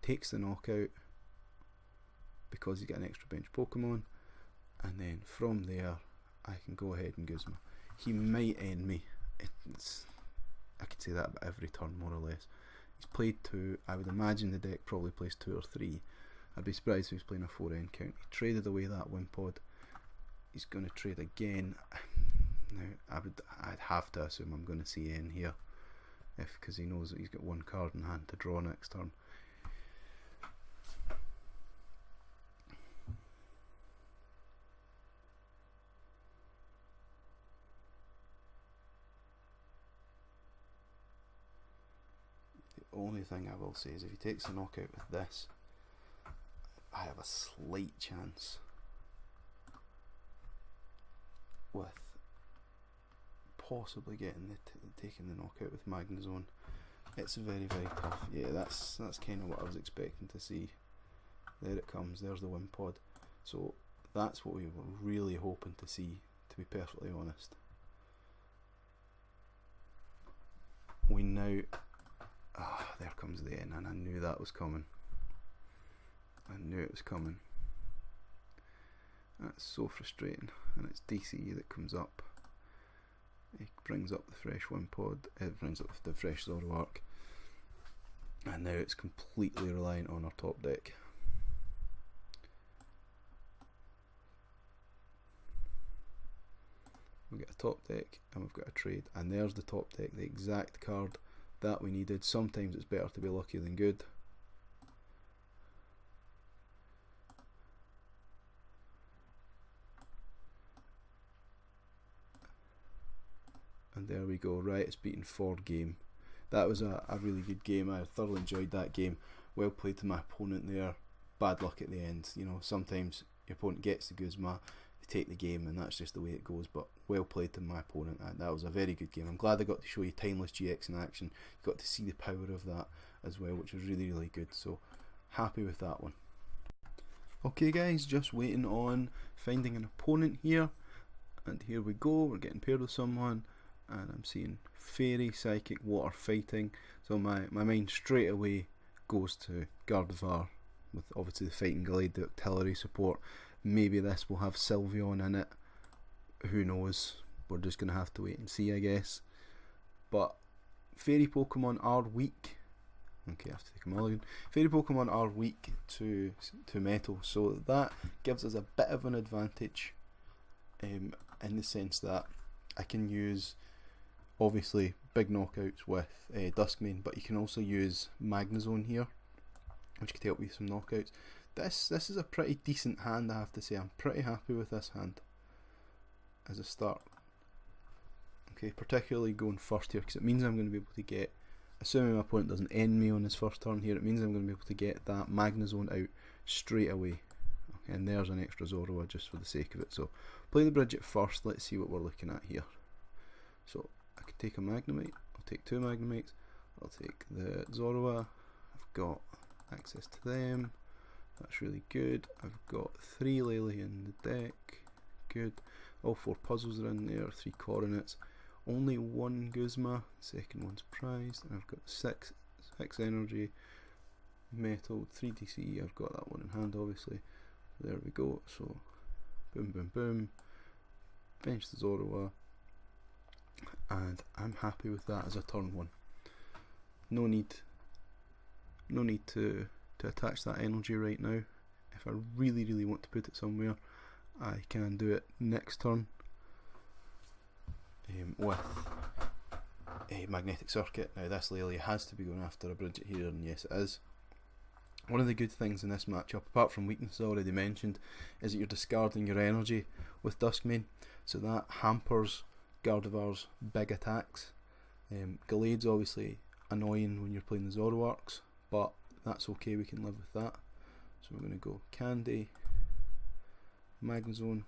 takes the knockout because he's got an extra bench Pokemon, and then from there I can go ahead and Guzma. He might end me. I could say that about every turn more or less. He's played 2. I would imagine the deck probably plays 2 or 3. I'd be surprised if he's playing a 4-end count. He traded away that Wimpod. He's going to trade again. Now I'd have to assume I'm going to see N here, because he knows that he's got 1 card in hand to draw next turn. The only thing I will say is if he takes a knockout with this, I have a slight chance with possibly getting taking the knockout with Magnezone. It's very, very tough. Yeah, that's kind of what I was expecting to see. There it comes. There's the Wimpod. So that's what we were really hoping to see, to be perfectly honest. We now... there comes the N, and I knew that was coming. I knew it was coming. That's so frustrating. And it's DC that comes up. It brings up the fresh Wimpod. It brings up the fresh Zoroark. And now it's completely reliant on our top deck. We've got a top deck and we've got a trade. And there's the top deck, the exact card that we needed. Sometimes it's better to be lucky than good. And there we go. Right, it's beaten 4 game. That was a really good game. I thoroughly enjoyed that game. Well played to my opponent there. Bad luck at the end. You know, sometimes your opponent gets the Guzma, they take the game, and that's just the way it goes. But well played to my opponent. That was a very good game. I'm glad I got to show you Timeless GX in action. You got to see the power of that as well, which was really, really good. So happy with that one. Okay guys, just waiting on finding an opponent here. And here we go. We're getting paired with someone. And I'm seeing Fairy, Psychic, Water, Fighting. So my mind straight away goes to Gardevoir, with obviously the Fighting Glade, the Octillery support. Maybe this will have Sylveon in it. Who knows? We're just going to have to wait and see, I guess. But Fairy Pokemon are weak. Okay, I have to take a mulligan. Fairy Pokemon are weak to Metal, so that gives us a bit of an advantage in the sense that I can use obviously big knockouts with Duskmane, but you can also use Magnezone here, which could help with some knockouts. This is a pretty decent hand, I have to say. I'm pretty happy with this hand as a start. Okay, particularly going first here, because it means I'm going to be able to get, assuming my opponent doesn't end me on his first turn here, it means I'm going to be able to get that Magnezone out straight away. Okay, and there's an extra Zoroark just for the sake of it. So play the Bridget first. Let's see what we're looking at here. So I could take a Magnemite, I'll take 2 Magnemites, I'll take the Zoroark, I've got access to them, that's really good. I've got 3 Lele in the deck, good. All 4 puzzles are in there, 3 coordinates, only 1 Guzma, second one's prized, and I've got 6 energy, metal, 3 DC, I've got that one in hand obviously. There we go, so boom boom boom, bench the Zoroark. And I'm happy with that as a turn 1. No need to attach that energy right now. If I really want to put it somewhere, I can do it next turn. with a magnetic circuit. Now this Lily has to be going after a Bridget here, and yes it is. One of the good things in this matchup, apart from weaknesses already mentioned, is that you're discarding your energy with Duskmane, so that hampers Gardevoir's big attacks. Gallade's obviously annoying when you're playing the Zoroarks, but that's okay, we can live with that. So we're going to go Candy, Magnezone,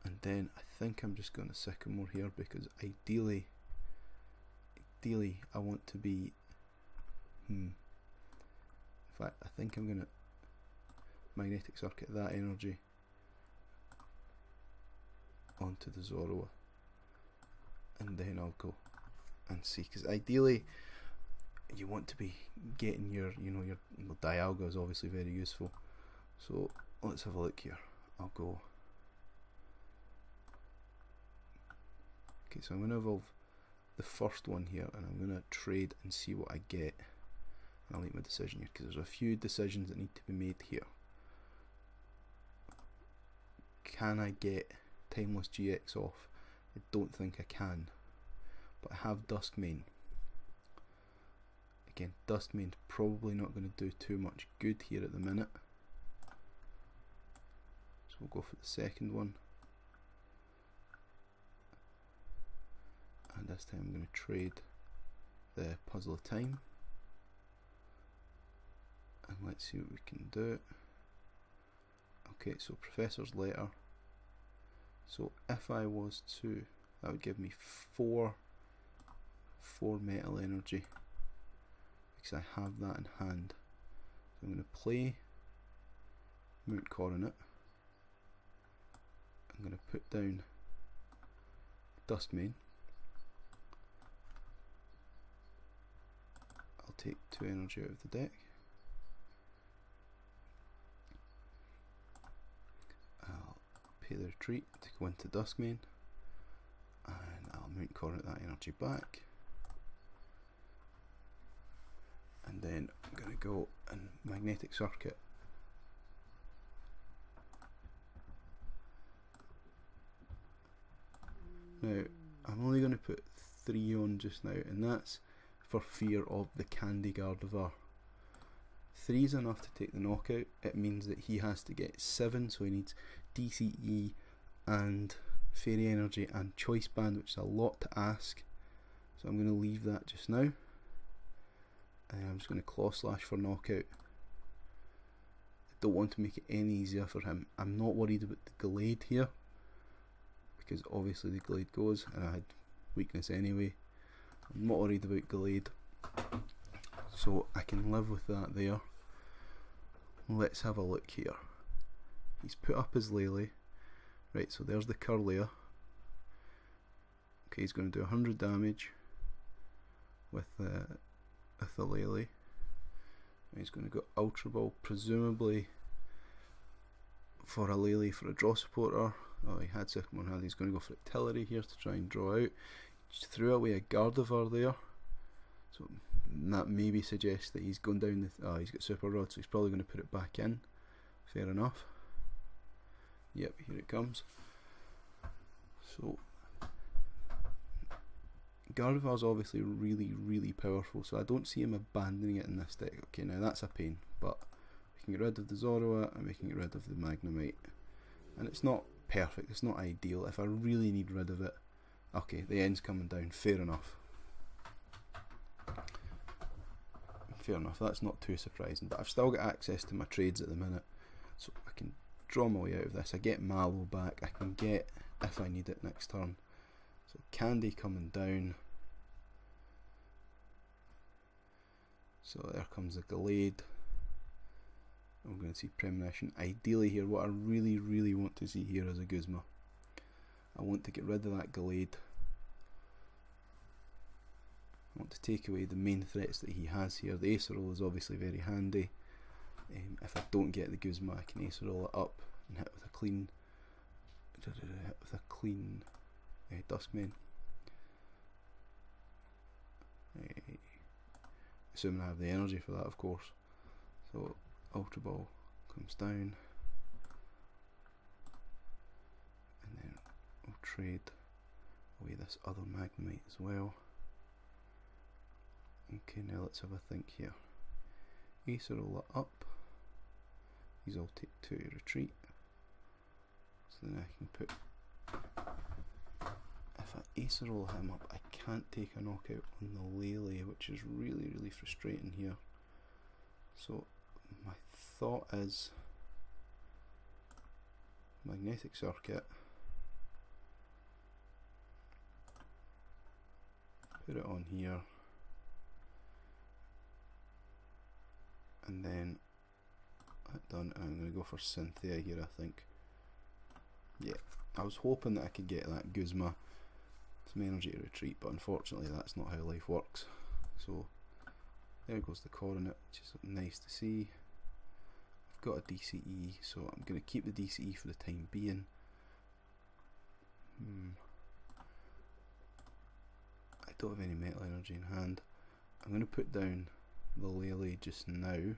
and then I think I'm just going to Sycamore here, because ideally I want to be in fact I think I'm going to magnetic circuit that energy onto the Zoroark, and then I'll go and see, because ideally you want to be getting your, your Dialga is obviously very useful. So let's have a look here. I'll go, okay, so I'm going to evolve the first one here, and I'm going to trade and see what I get, and I'll make my decision here, because there's a few decisions that need to be made here. Can I get Timeless GX off? I don't think I can, but I have Duskmane. Again, Duskmane's probably not going to do too much good here at the minute, so we'll go for the second one, and this time I'm going to trade the Puzzle of Time, and let's see what we can do. Okay, so Professor's Letter. So if I was to, that would give me 4 metal energy, because I have that in hand. So I'm going to play Mount Coronet. I'm going to put down Duskmane. I'll take 2 energy out of the deck. I'll pay the retreat to go into Duskmane, and I'll Mount Coronet that energy back. And then I'm going to go and magnetic circuit now. I'm only going to put 3 on just now, and that's for fear of the Candy Gardevoir. 3 is enough to take the knockout. It means that he has to get 7, so he needs DCE and Fairy Energy and Choice Band, which is a lot to ask, so I'm going to leave that just now. And I'm just going to Claw Slash for knockout. I don't want to make it any easier for him. I'm not worried about the Gallade here, because obviously the Gallade goes, and I had weakness anyway. I'm not worried about Gallade, so I can live with that there. Let's have a look here. He's put up his Lele. Right, so there's the Curlier. Okay, he's going to do 100 damage with the Lele. He's going to go Ultra Ball, presumably for a Lele for a draw supporter. Oh, he had Sycamore in hand. He's going to go for Artillery here to try and draw out. Just threw away a Gardevoir there, so that maybe suggests that he's going down the. Oh, he's got Super Rod, so he's probably going to put it back in. Fair enough. Yep, here it comes. So Gardevoir's obviously really powerful, so I don't see him abandoning it in this deck. Okay, now that's a pain, but we can get rid of the Zoroark and we can get rid of the Magnemite, and it's not perfect, it's not ideal. If I really need rid of it, okay, the end's coming down, fair enough. Fair enough, that's not too surprising, but I've still got access to my trades at the minute, so I can draw my way out of this. I get Mallow back, I can get, if I need it next turn. So Candy coming down. So there comes the Gallade. I'm going to see Premonition. Ideally here, what I really want to see here is a Guzma. I want to get rid of that Gallade. I want to take away the main threats that he has here. The Acerol is obviously very handy. If I don't get the Guzma, I can Acerol it up and hit with a clean Duskmane. Assuming I have the energy for that, of course. So Ultra Ball comes down, and then trade away this other Magnemite as well. Okay, now let's have a think here. Acerola up. These all take 2 to retreat. So then I can put... If I Acerola him up, I can't take a knockout on the Lele, which is really, really frustrating here. So my thought is Magnetic Circuit, put it on here, and then that done, and I'm going to go for Cynthia here, I think. Yeah, I was hoping that I could get that Guzma some energy to retreat, but unfortunately that's not how life works. So there goes the Coronet, which is nice to see. I've got a DCE, so I'm going to keep the DCE for the time being. I don't have any metal energy in hand. I'm going to put down the Lele just now.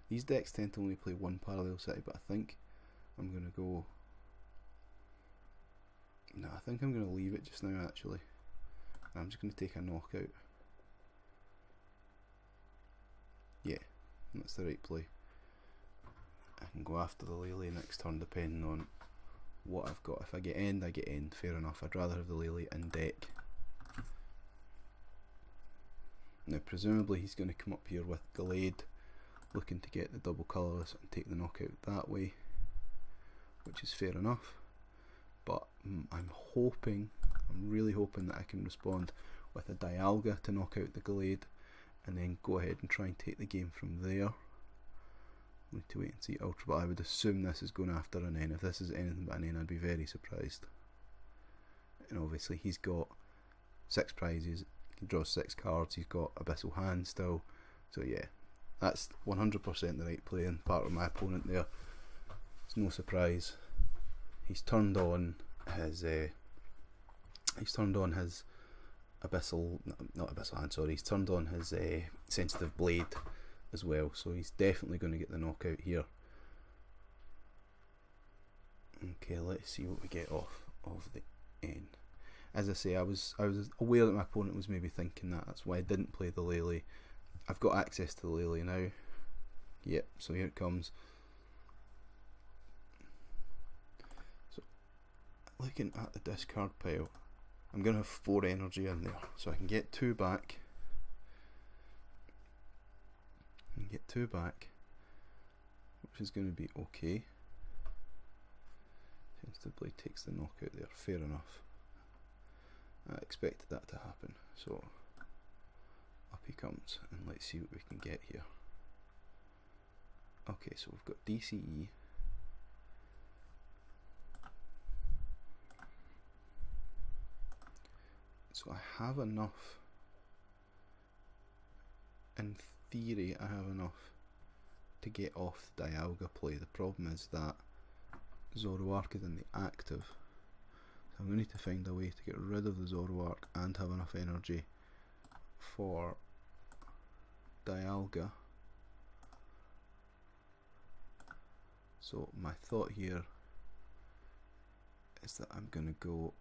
These decks tend to only play one Parallel City, but I think I'm going to go... No, I think I'm going to leave it just now actually. I'm just going to take a knockout. Yeah, that's the right play. I can go after the Lele next turn depending on what I've got. If I get end, I get end. Fair enough. I'd rather have the Lele in deck. Now presumably he's going to come up here with Gallade, looking to get the double colourless and take the knockout that way, which is fair enough. But I'm really hoping that I can respond with a Dialga to knock out the Gallade and then go ahead and try and take the game from there. I need to wait and see Ultra, but I would assume this is going after an N. If this is anything but an N, I'd be very surprised. And obviously he's got 6 prizes, he draws 6 cards, he's got Abyssal Hand still, so yeah, that's 100% the right play on part of my opponent there. It's no surprise. He's turned on his Abyssal, not Abyssal Hand, sorry, he's turned on his Sensitive Blade as well, so he's definitely going to get the knockout here. Okay, let's see what we get off of the N. As I say, I was aware that my opponent was maybe thinking that, that's why I didn't play the Lele. I've got access to the Lele now. Yep, so here it comes. So, looking at the discard pile, I'm going to have 4 energy in there, so I can get 2 back. Which is going to be okay. Sensitive Blade takes the knockout there, fair enough. I expected that to happen, so up he comes, and let's see what we can get here. Okay, so we've got DCE. So I have enough, in theory I have enough to get off the Dialga play. The problem is that Zoroark is in the active, so I'm going to need to find a way to get rid of the Zoroark and have enough energy for Dialga. So my thought here is that I'm going to go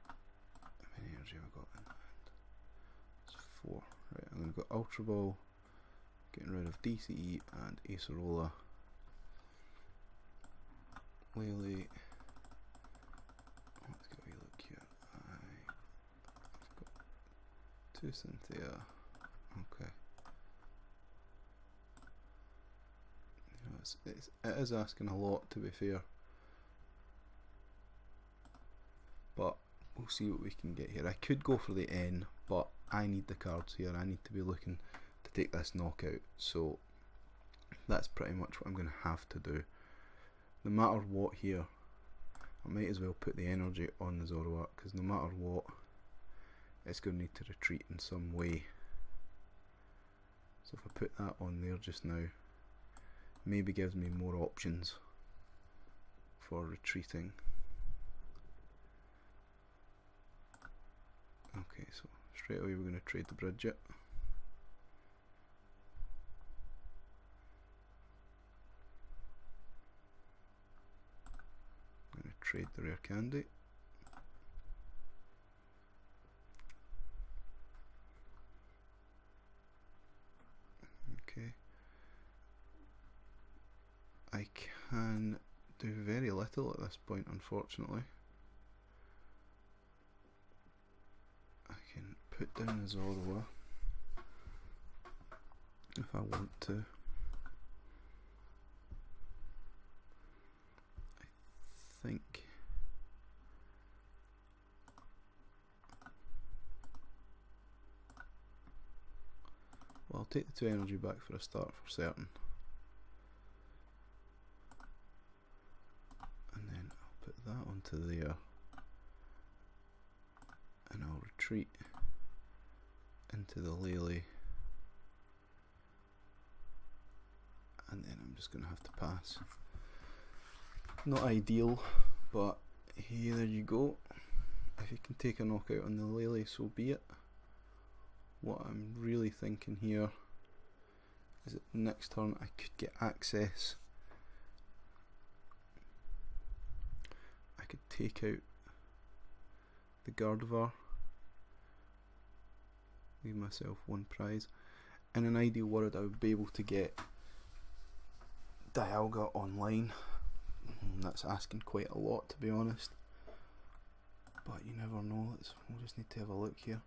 how many energy have I got in hand? It's 4. Right, I'm going to go Ultra Ball, getting rid of DCE and Acerola. Lele. Let's get a wee look here. I've got 2 Cynthia. Okay. You know, it is asking a lot, to be fair. But we'll see what we can get here. I could go for the N, but I need the cards here. I need to be looking to take this knockout. So that's pretty much what I'm going to have to do. No matter what here, I might as well put the energy on the Zoroark, because no matter what, it's going to need to retreat in some way. So if I put that on there just now, maybe gives me more options for retreating. Okay, so straight away we're going to trade the Bridget. trade the rare candy. Okay. I can do very little at this point, unfortunately. I can put down a Zoroark if I want to. I think well, I'll take the 2 energy back for a start for certain. And then I'll put that onto there. And I'll retreat into the Lele. And then I'm just going to have to pass. Not ideal, but hey, there you go. If you can take a knockout on the Lele, so be it. What I'm really thinking here is that next turn I could get access. I could take out the Gardevoir, leave myself 1 prize. In an ideal world I would be able to get Dialga online. That's asking quite a lot, to be honest, but you never know. We'll just need to have a look here.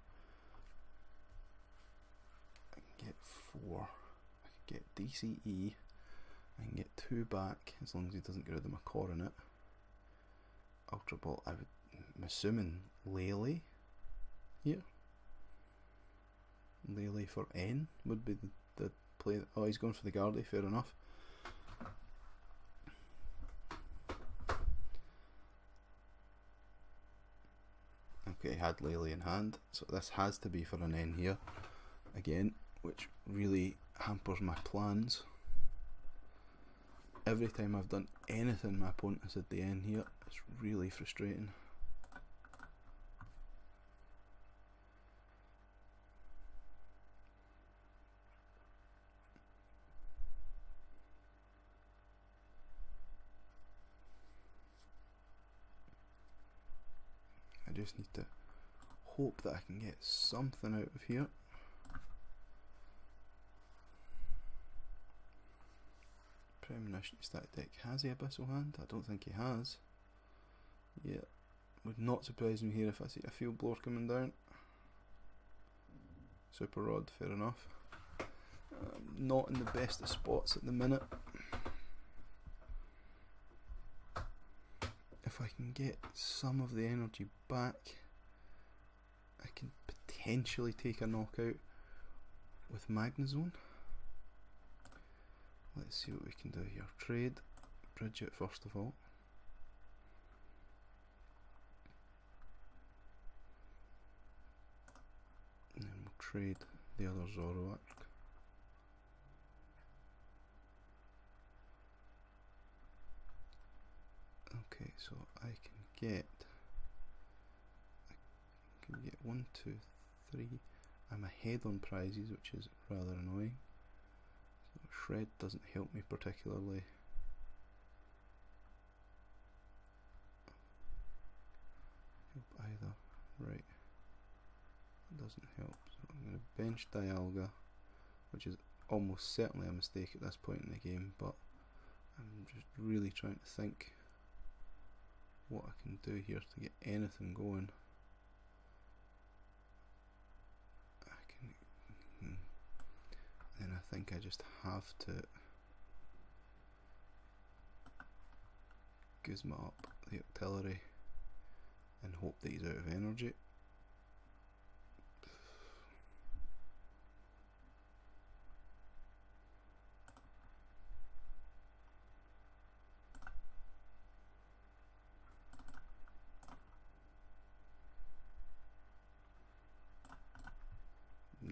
I can get 4. I could get DCE. I can get 2 back as long as he doesn't get rid of my Coronet. Ultra Ball. I'm assuming Lele here. Lele for N would be the play. Oh, he's going for the Guardy. Fair enough. Okay, had Lele in hand, so this has to be for an N here again, which really hampers my plans. Every time I've done anything, my opponent has had the N here. It's really frustrating. I just need to hope that I can get something out of here. Premonition static deck. Has he Abyssal Hand? I don't think he has. Yeah, would not surprise me here if I see a Field Blower coming down. Super Rod, fair enough. Not in the best of spots at the minute. If I can get some of the energy back, I can potentially take a knockout with Magnezone. Let's see what we can do here. Trade Bridget first of all. And then we'll trade the other Zoroark. Okay, so I can get 1, 2, 3. I'm ahead on prizes, which is rather annoying. So Shred doesn't help me particularly. Help either. Right. It doesn't help. So I'm going to bench Dialga, which is almost certainly a mistake at this point in the game, but I'm just really trying to think what I can do here to get anything going. Then I think I just have to Guzma up the Octillery and hope that he's out of energy.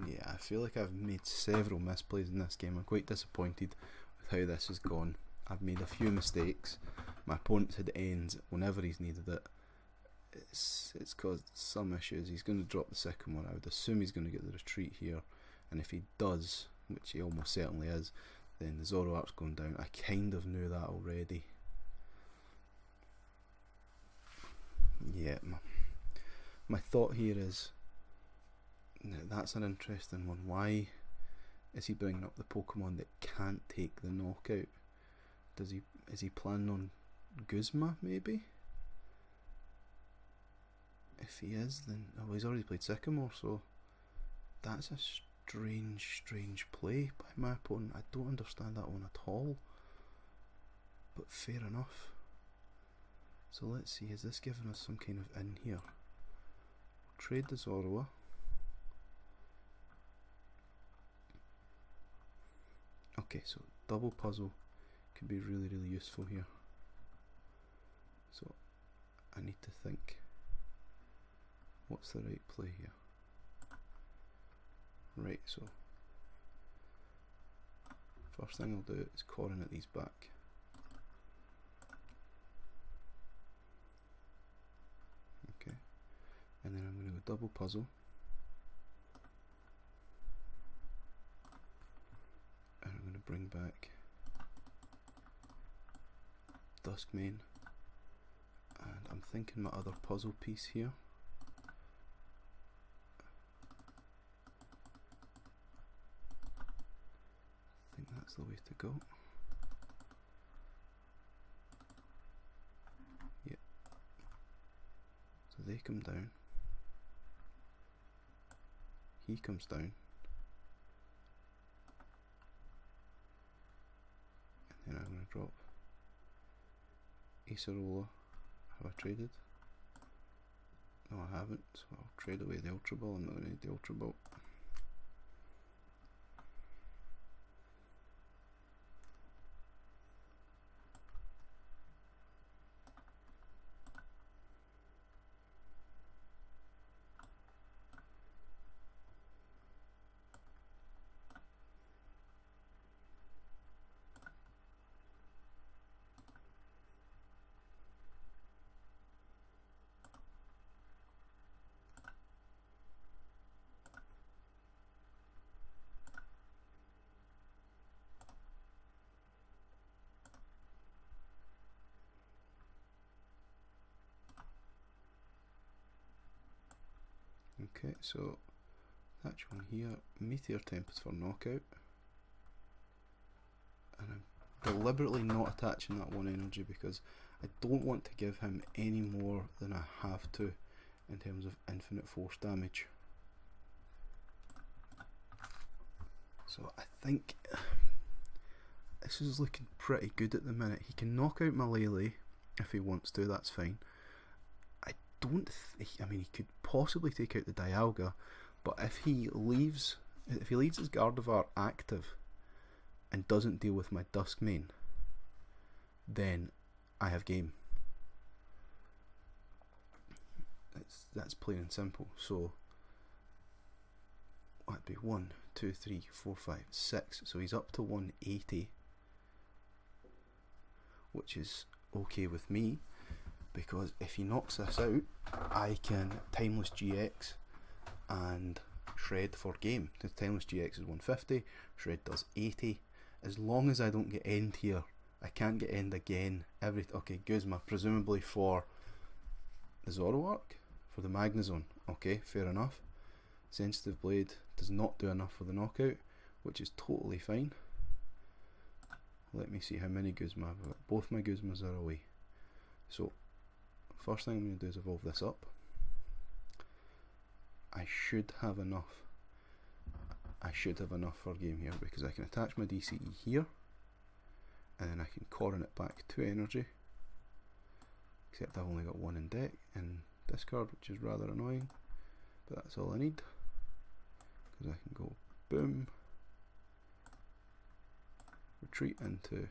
Yeah, I feel like I've made several misplays in this game. I'm quite disappointed with how this has gone. I've made a few mistakes. My opponent's had ends whenever he's needed it. It's caused some issues. He's going to drop the Sycamore. I would assume he's going to get the retreat here, and if he does, which he almost certainly is, then the Zoroark's going down. I kind of knew that already. yeah, my thought here is, that's an interesting one. Why is he bringing up the Pokemon that can't take the knockout? Is he planning on Guzma maybe? If he is, then he's already played Sycamore, so that's a strange play by my opponent. I don't understand that one at all, but fair enough. So let's see, is this giving us some kind of in here? Trade the Zoroark. Okay, so double puzzle could be really useful here. So I need to think, what's the right play here? Right, so first thing I'll do is coronet these back. Okay, and then I'm going to go double puzzle. And I'm going to bring back Dusk main. And I'm thinking my other puzzle piece here. I think that's the way to go. Yep. So they come down. He comes down. And then I'm going to drop Acerola. Have I traded? No, I haven't, so I'll trade away the Ultra Ball. I'm not going to need the Ultra Ball. Okay, so that's one here. Meteor Tempest for knockout. And I'm deliberately not attaching that one energy because I don't want to give him any more than I have to in terms of infinite force damage. So I think this is looking pretty good at the minute. He can knock out my Lele if he wants to, that's fine. I mean, he could possibly take out the Dialga, but if he leaves his Gardevoir active and doesn't deal with my Dusk main, then I have game. That's plain and simple. So that'd be 1, 2, 3, 4, 5, 6. So he's up to 180, which is okay with me. Because if he knocks this out, I can Timeless GX and Shred for game. The Timeless GX is 150, Shred does 80. As long as I don't get end here, I can't get end again. Okay, Guzma, presumably for the Zoroark, for the Magnezone. Okay, fair enough. Sensitive Blade does not do enough for the knockout, which is totally fine. Let me see how many Guzma I've got. Both my Guzmas are away. So first thing I'm going to do is evolve this up. I should have enough for game here because I can attach my DCE here and then I can coronet back 2 energy, except I've only got 1 in deck and discard, which is rather annoying, but that's all I need because I can go boom, retreat into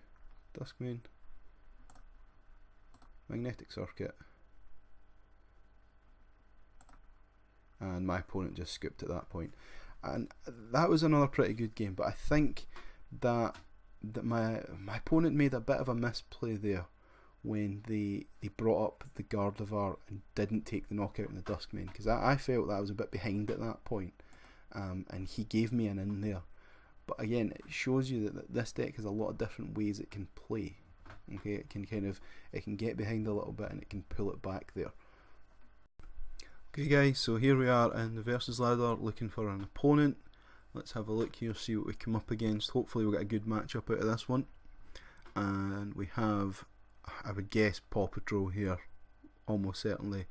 Dusk main, Magnetic Circuit, and my opponent just scooped at that point. And that was another pretty good game, but I think that my opponent made a bit of a misplay there when they brought up the Gardevoir and didn't take the knockout in the Dusk main, because I felt that I was a bit behind at that point, and he gave me an in there. But again, it shows you that this deck has a lot of different ways it can play. Okay, it can get behind a little bit and it can pull it back there. Okay guys, so here we are in the versus ladder looking for an opponent. Let's have a look here, see what we come up against. Hopefully we'll get a good matchup out of this one. And we have, I would guess, Paw Patrol here. Almost certainly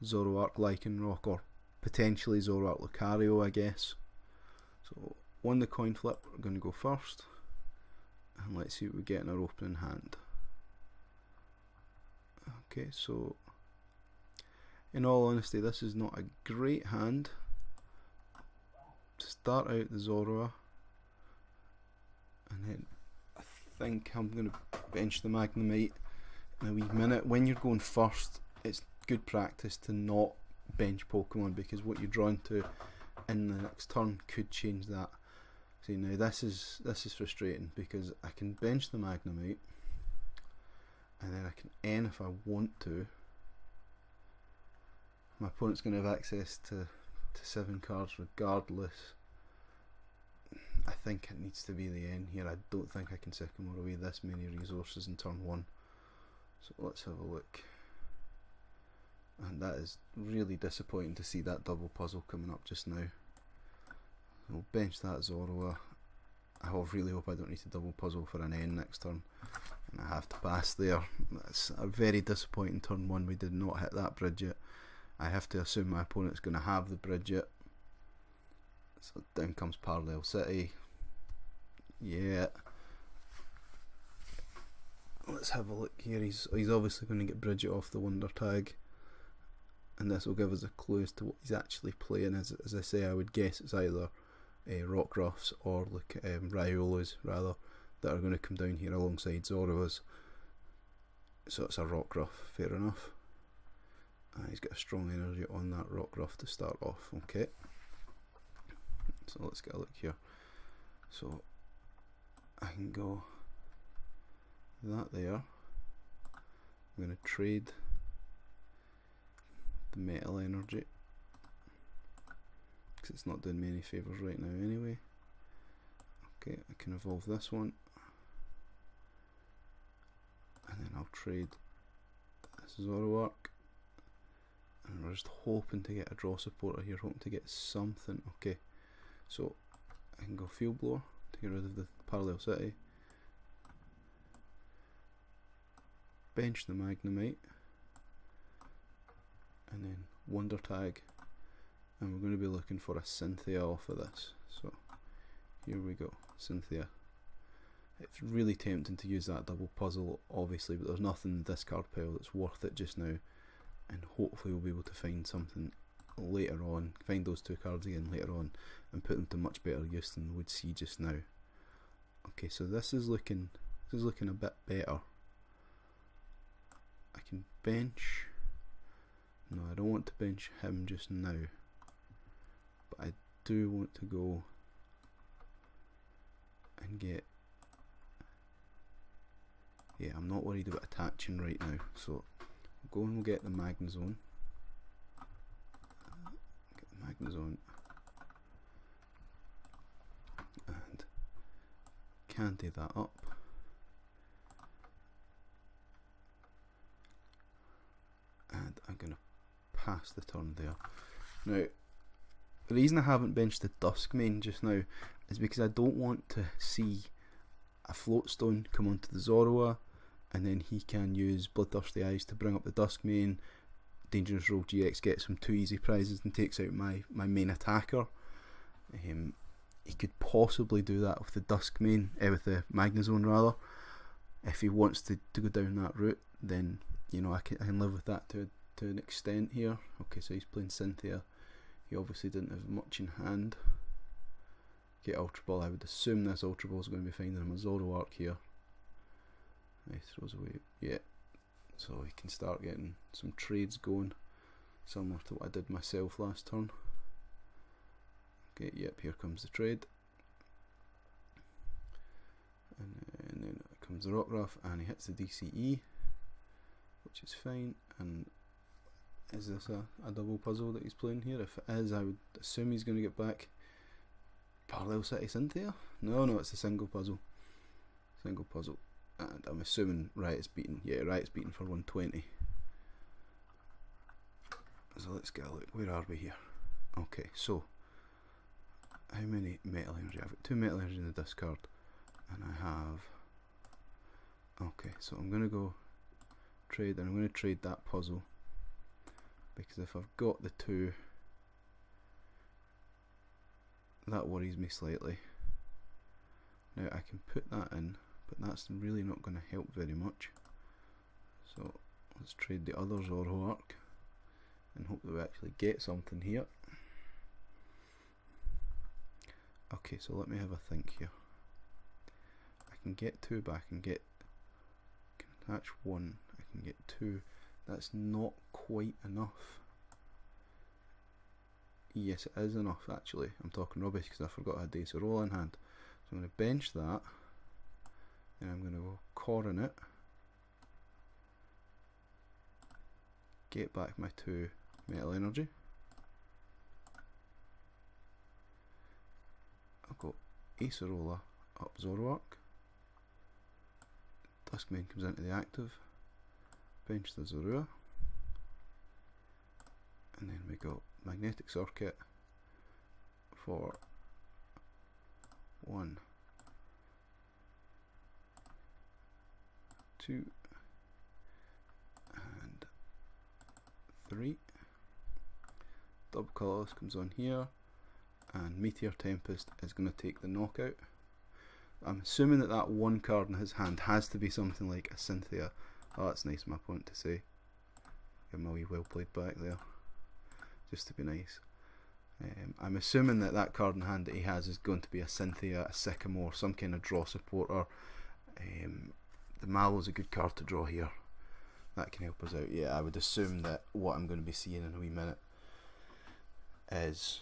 Zoroark Lycanroc, or potentially Zoroark Lucario, I guess. So, won the coin flip, we're going to go first. And let's see what we get in our opening hand. Okay, so in all honesty, this is not a great hand. To start out the Zoroark, and then I think I'm going to bench the Magnemite in a wee minute. When you're going first, it's good practice to not bench Pokemon, because what you're drawn to in the next turn could change that. See, now this is frustrating, because I can bench the Magnemite and then I can N if I want to. My opponent's going to have access to 7 cards regardless. I think it needs to be the N here. I don't think I can Sycamore away this many resources in turn 1. So let's have a look. And that is really disappointing to see that double puzzle coming up just now. We'll bench that Zoroark. I really hope I don't need to double puzzle for an N next turn. And I have to pass there. That's a very disappointing turn 1. We did not hit that bridge yet. I have to assume my opponent's going to have the bridge yet. So down comes Parallel City. Yeah. Let's have a look here. He's obviously going to get Bridget off the Wonder Tag. And this will give us a clue as to what he's actually playing. As I say, I would guess it's either Rockruffs or Riolas, rather, that are going to come down here alongside Zoroas. So it's a Rockruff, fair enough. He's got a strong energy on that Rockruff to start off. Okay, so let's get a look here. So I can go that there. I'm going to trade the Metal Energy, because it's not doing me any favours right now anyway. Okay, I can evolve this one, and then I'll trade this Zoroark. And we're just hoping to get a draw supporter here, hoping to get something. Okay, so I can go Field Blower to get rid of the Parallel City, bench the Magnemite, and then Wonder Tag, and we're going to be looking for a Cynthia off of this. So here we go, Cynthia. It's really tempting to use that double puzzle, obviously, but there's nothing in this card pile that's worth it just now. And hopefully we'll be able to find something later on, find those 2 cards again later on, and put them to much better use than we would see just now. Okay, so this is looking a bit better. I can bench. No, I don't want to bench him just now, but I do want to go and get. Yeah, I'm not worried about attaching right now, so go and we'll get the Magnezone. Get the Magnezone. And candy that up. And I'm going to pass the turn there. Now, the reason I haven't benched the Dusk main just now is because I don't want to see a Floatstone come onto the Zoroark, and then he can use Bloodthirsty Eyes to bring up the Dusk main. Dangerous Roll GX gets him 2 easy prizes and takes out my main attacker. He could possibly do that with the Dusk main, with the Magnezone rather. If he wants to go down that route, then you know I can live with that to an extent here. Okay, so he's playing Cynthia. He obviously didn't have much in hand. Get Ultra Ball. I would assume this Ultra Ball is going to be finding him a Zoroark here. He throws away, yeah. So he can start getting some trades going, similar to what I did myself last turn. Okay, yep, here comes the trade. And then comes the Rockruff, and he hits the DCE, which is fine. And is this a double puzzle that he's playing here? If it is, I would assume he's going to get back Parallel City Cynthia? No, it's a single puzzle. Single puzzle. And I'm assuming Riot's beaten. Yeah, Riot's beaten for 120. So let's get a look. Where are we here? Okay, so how many metal energy? I've got 2 metal energy in the discard, and I have. Okay, so I'm gonna go trade, and I'm gonna trade that puzzle because if I've got the 2, that worries me slightly. Now I can put that in, but that's really not going to help very much. So let's trade the other Zoroark and hope that we actually get something here. Okay, so let me have a think here. I can get 2, but I can attach 1. I can get 2. That's not quite enough. Yes, it is enough actually. I'm talking rubbish because I forgot I had Ace of Roll in hand. So I'm going to bench that, and I'm going to go Coronet, get back my 2 metal energy. I'll go Ace of Roller up Zoroark. Duskmane comes into the active, bench the Zorua, and then we go Magnetic Circuit for 1, 2, and 3. Double Colourless comes on here, and Meteor Tempest is going to take the knockout. I'm assuming that that 1 card in his hand has to be something like a Cynthia. Oh, that's nice of my opponent to say. Give him a wee well played back there, just to be nice. I'm assuming that that card in hand that he has is going to be a Cynthia, a Sycamore, some kind of draw supporter. The Mallow's a good card to draw here. That can help us out. Yeah, I would assume that what I'm going to be seeing in a wee minute is,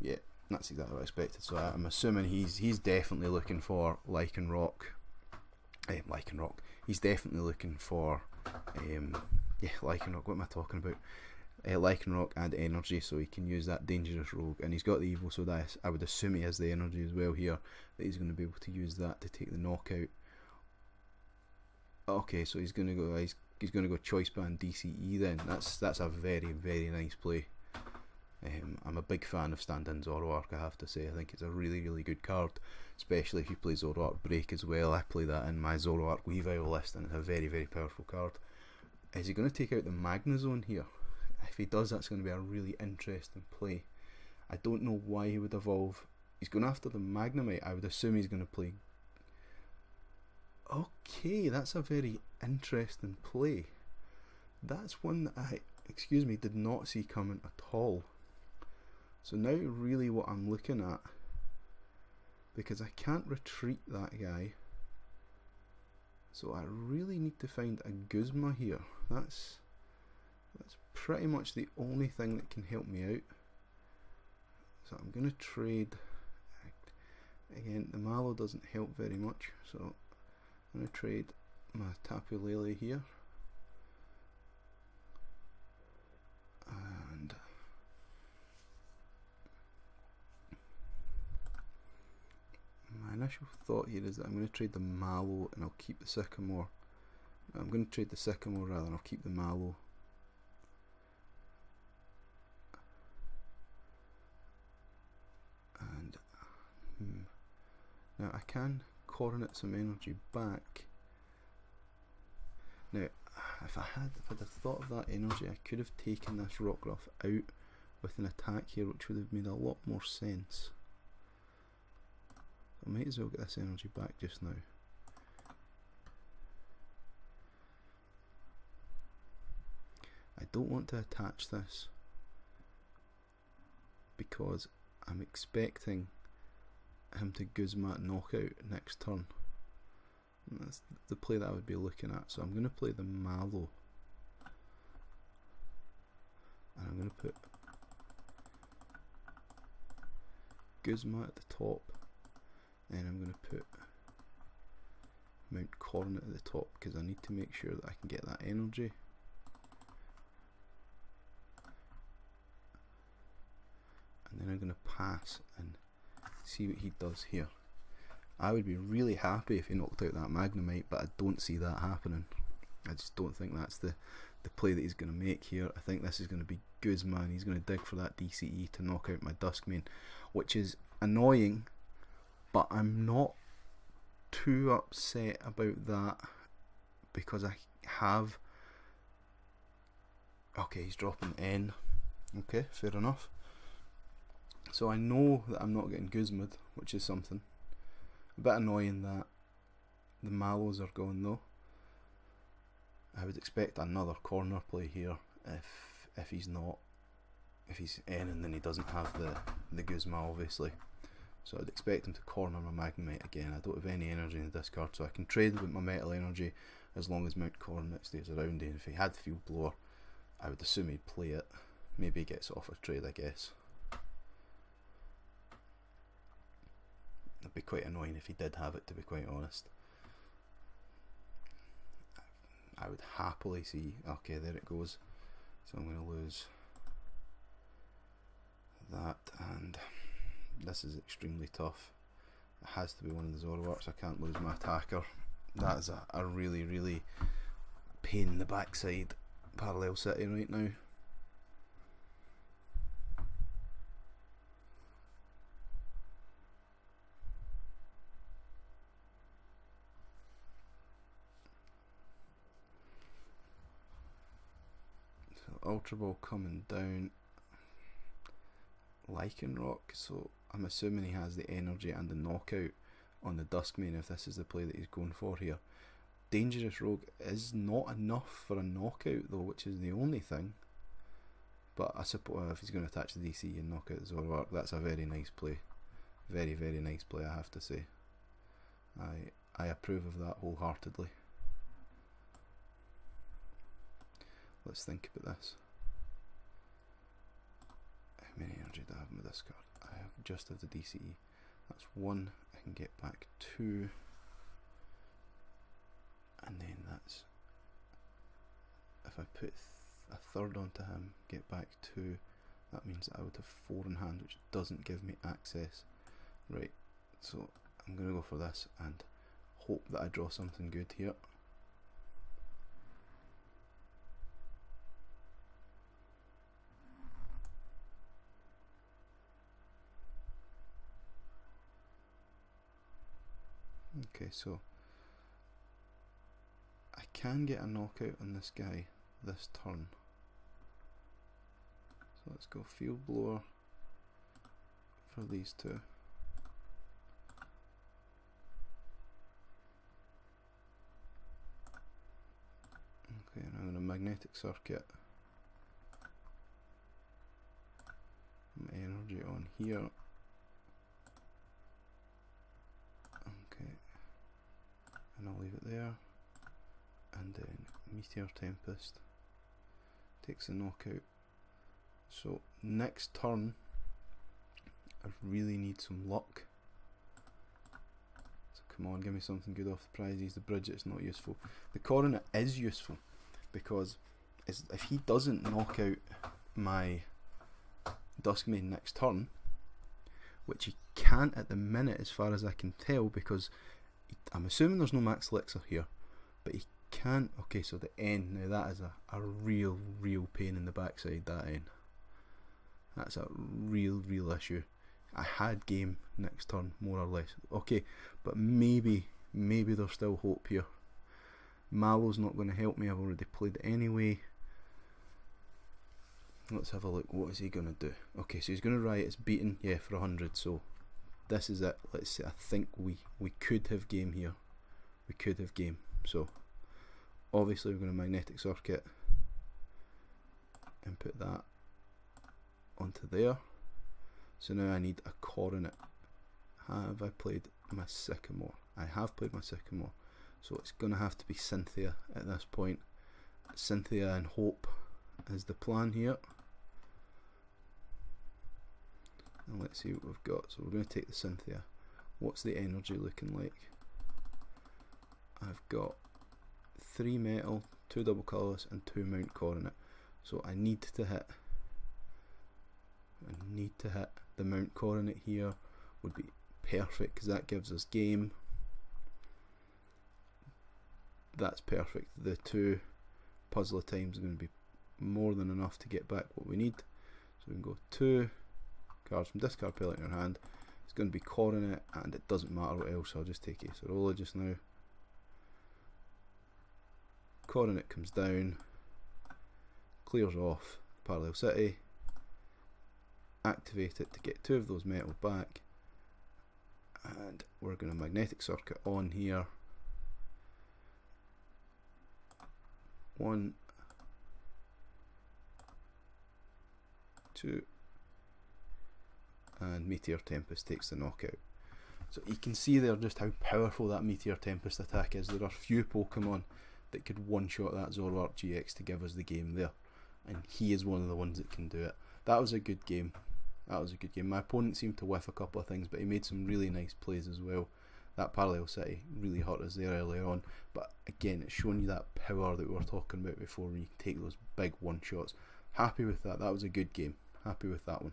yeah, that's exactly what I expected. So I'm assuming he's definitely looking for Lycanroc. Lycanroc. He's definitely looking for yeah, Lycanroc. What am I talking about? Lycanroc and energy, so he can use that dangerous rogue, and he's got the evil, so that I would assume he has the energy as well here, that he's going to be able to use that to take the knockout. Okay, so he's going to go he's going to go Choice Band DCE then. That's a very, very nice play. I'm a big fan of stand-in Zoroark, I have to say. I think it's a really, really good card, especially if you play Zoroark Break as well. I play that in my Zoroark Weavile list, and it's a very, very powerful card. Is he going to take out the Magnezone here? If he does, that's going to be a really interesting play. I don't know why he would evolve. He's going after the Magnemite. I would assume he's going to play. Okay, that's a very interesting play. That's one that I, did not see coming at all. So now really what I'm looking at, because I can't retreat that guy, so I really need to find a Guzma here. That's pretty much the only thing that can help me out. So I'm going to trade, again the Mallow doesn't help very much, so I'm going to trade my Tapu Lele here, and my initial thought here is that I'm going to trade the Mallow and I'll keep the Sycamore. I'm going to trade the Sycamore rather, and I'll keep the Mallow. And now I can coordinate some energy back. Now, if I had thought of that energy, I could have taken this Rockruff out with an attack here, which would have made a lot more sense. I might as well get this energy back just now. I don't want to attach this because I'm expecting him to Guzma knockout next turn. And that's the play that I would be looking at. So I'm going to play the Mallow, and I'm going to put Guzma at the top, and I'm going to put Mount Coronet at the top because I need to make sure that I can get that energy. And then I'm going to pass and see what he does here. I would be really happy if he knocked out that Magnemite, but I don't see that happening. I just don't think that's the the play that he's going to make here. I think this is going to be Guzma, and he's going to dig for that DCE to knock out my Duskmane, which is annoying, but I'm not too upset about that because I have... Okay, he's dropping N. Okay, fair enough. So I know that I'm not getting Guzma'd, which is something. A bit annoying that the Mallows are gone though. I would expect another corner play here if he's not. If he's N and then he doesn't have the Guzma obviously. So I'd expect him to corner my Magnemite again. I don't have any energy in the discard, so I can trade with my Metal Energy as long as Mount Coronet stays around. And if he had Field Blower, I would assume he'd play it. Maybe he gets off a trade, I guess. It'd be quite annoying if he did have it, to be quite honest. I would happily see... Okay, there it goes. So I'm going to lose that, and this is extremely tough. It has to be one of the Zoroarks. I can't lose my attacker. That is a really, really pain in the backside Parallel City right now. Ultra Ball coming down, Lycanroc, so I'm assuming he has the energy and the knockout on the Duskmane if this is the play that he's going for here. Dangerous Rogue is not enough for a knockout though, which is the only thing, but I suppose if he's going to attach the DC and knock out the Zoroark, that's a very nice play. Very, very nice play, I have to say. I approve of that wholeheartedly. Let's think about this. How many energy do I have with this card? I have just have the DCE. That's 1. I can get back 2. And then that's... If I put a third onto him, get back 2, that means that I would have 4 in hand, which doesn't give me access. Right, so I'm going to go for this and hope that I draw something good here. Okay, so I can get a knockout on this guy this turn. So let's go Field Blower for these two. Okay, and I'm going to Magnetic Circuit my energy on here. Okay, and I'll leave it there. And then Meteor Tempest takes the knockout. So next turn I really need some luck. So come on, give me something good off the prizes. The Bridget's not useful. The Coronet is useful because if he doesn't knock out my Duskmane next turn, which he can't at the minute as far as I can tell, because I'm assuming there's no Max Elixir here, but he can't. Okay, so the N, now that is a real pain in the backside, that N. That's a real issue. I had game next turn, more or less. Okay, but maybe there's still hope here. Mallow's not going to help me, I've already played it anyway. Let's have a look, what is he going to do? Okay, so he's going to Riot, it's beaten, yeah, for 100, so this is it. Let's see, I think we could have game here. We could have game, so obviously we're going to Magnetic Circuit and put that onto there. So now I need a Coronet. Have I played my Sycamore? I have played my Sycamore, so it's going to have to be Cynthia at this point. Cynthia and Hope is the plan here. And let's see what we've got. So we're going to take the Cynthia. What's the energy looking like? I've got 3 metal, 2 double colours and 2 Mount Coronet. So I need to hit the Mount Coronet here. Would be perfect because that gives us game. That's perfect. The 2 puzzle of times is going to be more than enough to get back what we need. So we can go 2 cards from discard pile in your hand. It's going to be coring it, and it doesn't matter what else, so I'll just take Acerola just now. Coring it comes down, clears off Parallel City, activate it to get 2 of those metal back, and we're going to magnetic circuit on here. 1, 2, and Meteor Tempest takes the knockout. So you can see there just how powerful that Meteor Tempest attack is. There are few Pokemon that could one-shot that Zoroark GX to give us the game there, and he is one of the ones that can do it. That was a good game. That was a good game. My opponent seemed to whiff a couple of things, but he made some really nice plays as well. That Parallel City really hurt us there earlier on, but again, it's showing you that power that we were talking about before when you can take those big one-shots. Happy with that. That was a good game. Happy with that one.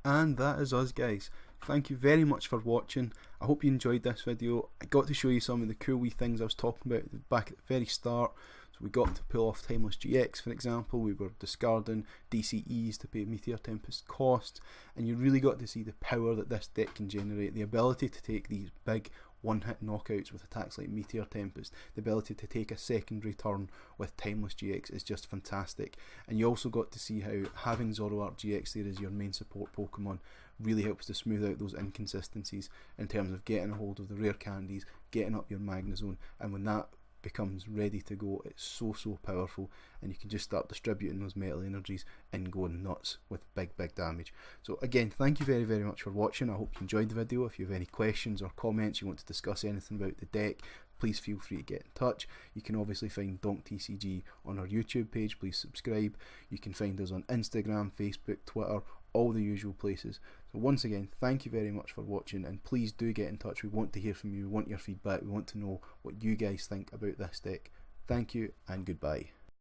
And that is us, guys. Thank you very much for watching. I hope you enjoyed this video. I got to show you some of the cool wee things I was talking about back at the very start. So we got to pull off Timeless GX, for example. We were discarding DCEs to pay Meteor Tempest costs, and you really got to see the power that this deck can generate. The ability to take these big one-hit knockouts with attacks like Meteor Tempest, the ability to take a secondary turn with Timeless GX is just fantastic. And you also got to see how having Zoroark GX there as your main support Pokemon really helps to smooth out those inconsistencies in terms of getting a hold of the rare candies, getting up your Magnezone, and when that becomes ready to go, it's so powerful, and you can just start distributing those metal energies and going nuts with big damage. So again, thank you very much for watching. I hope you enjoyed the video. If you have any questions or comments, you want to discuss anything about the deck, please feel free to get in touch. You can obviously find DonkTCG on our YouTube page. Please subscribe. You can find us on Instagram, Facebook, Twitter, all the usual places. So once again, thank you very much for watching, and please do get in touch. We want to hear from you, we want your feedback, we want to know what you guys think about this deck. Thank you and goodbye.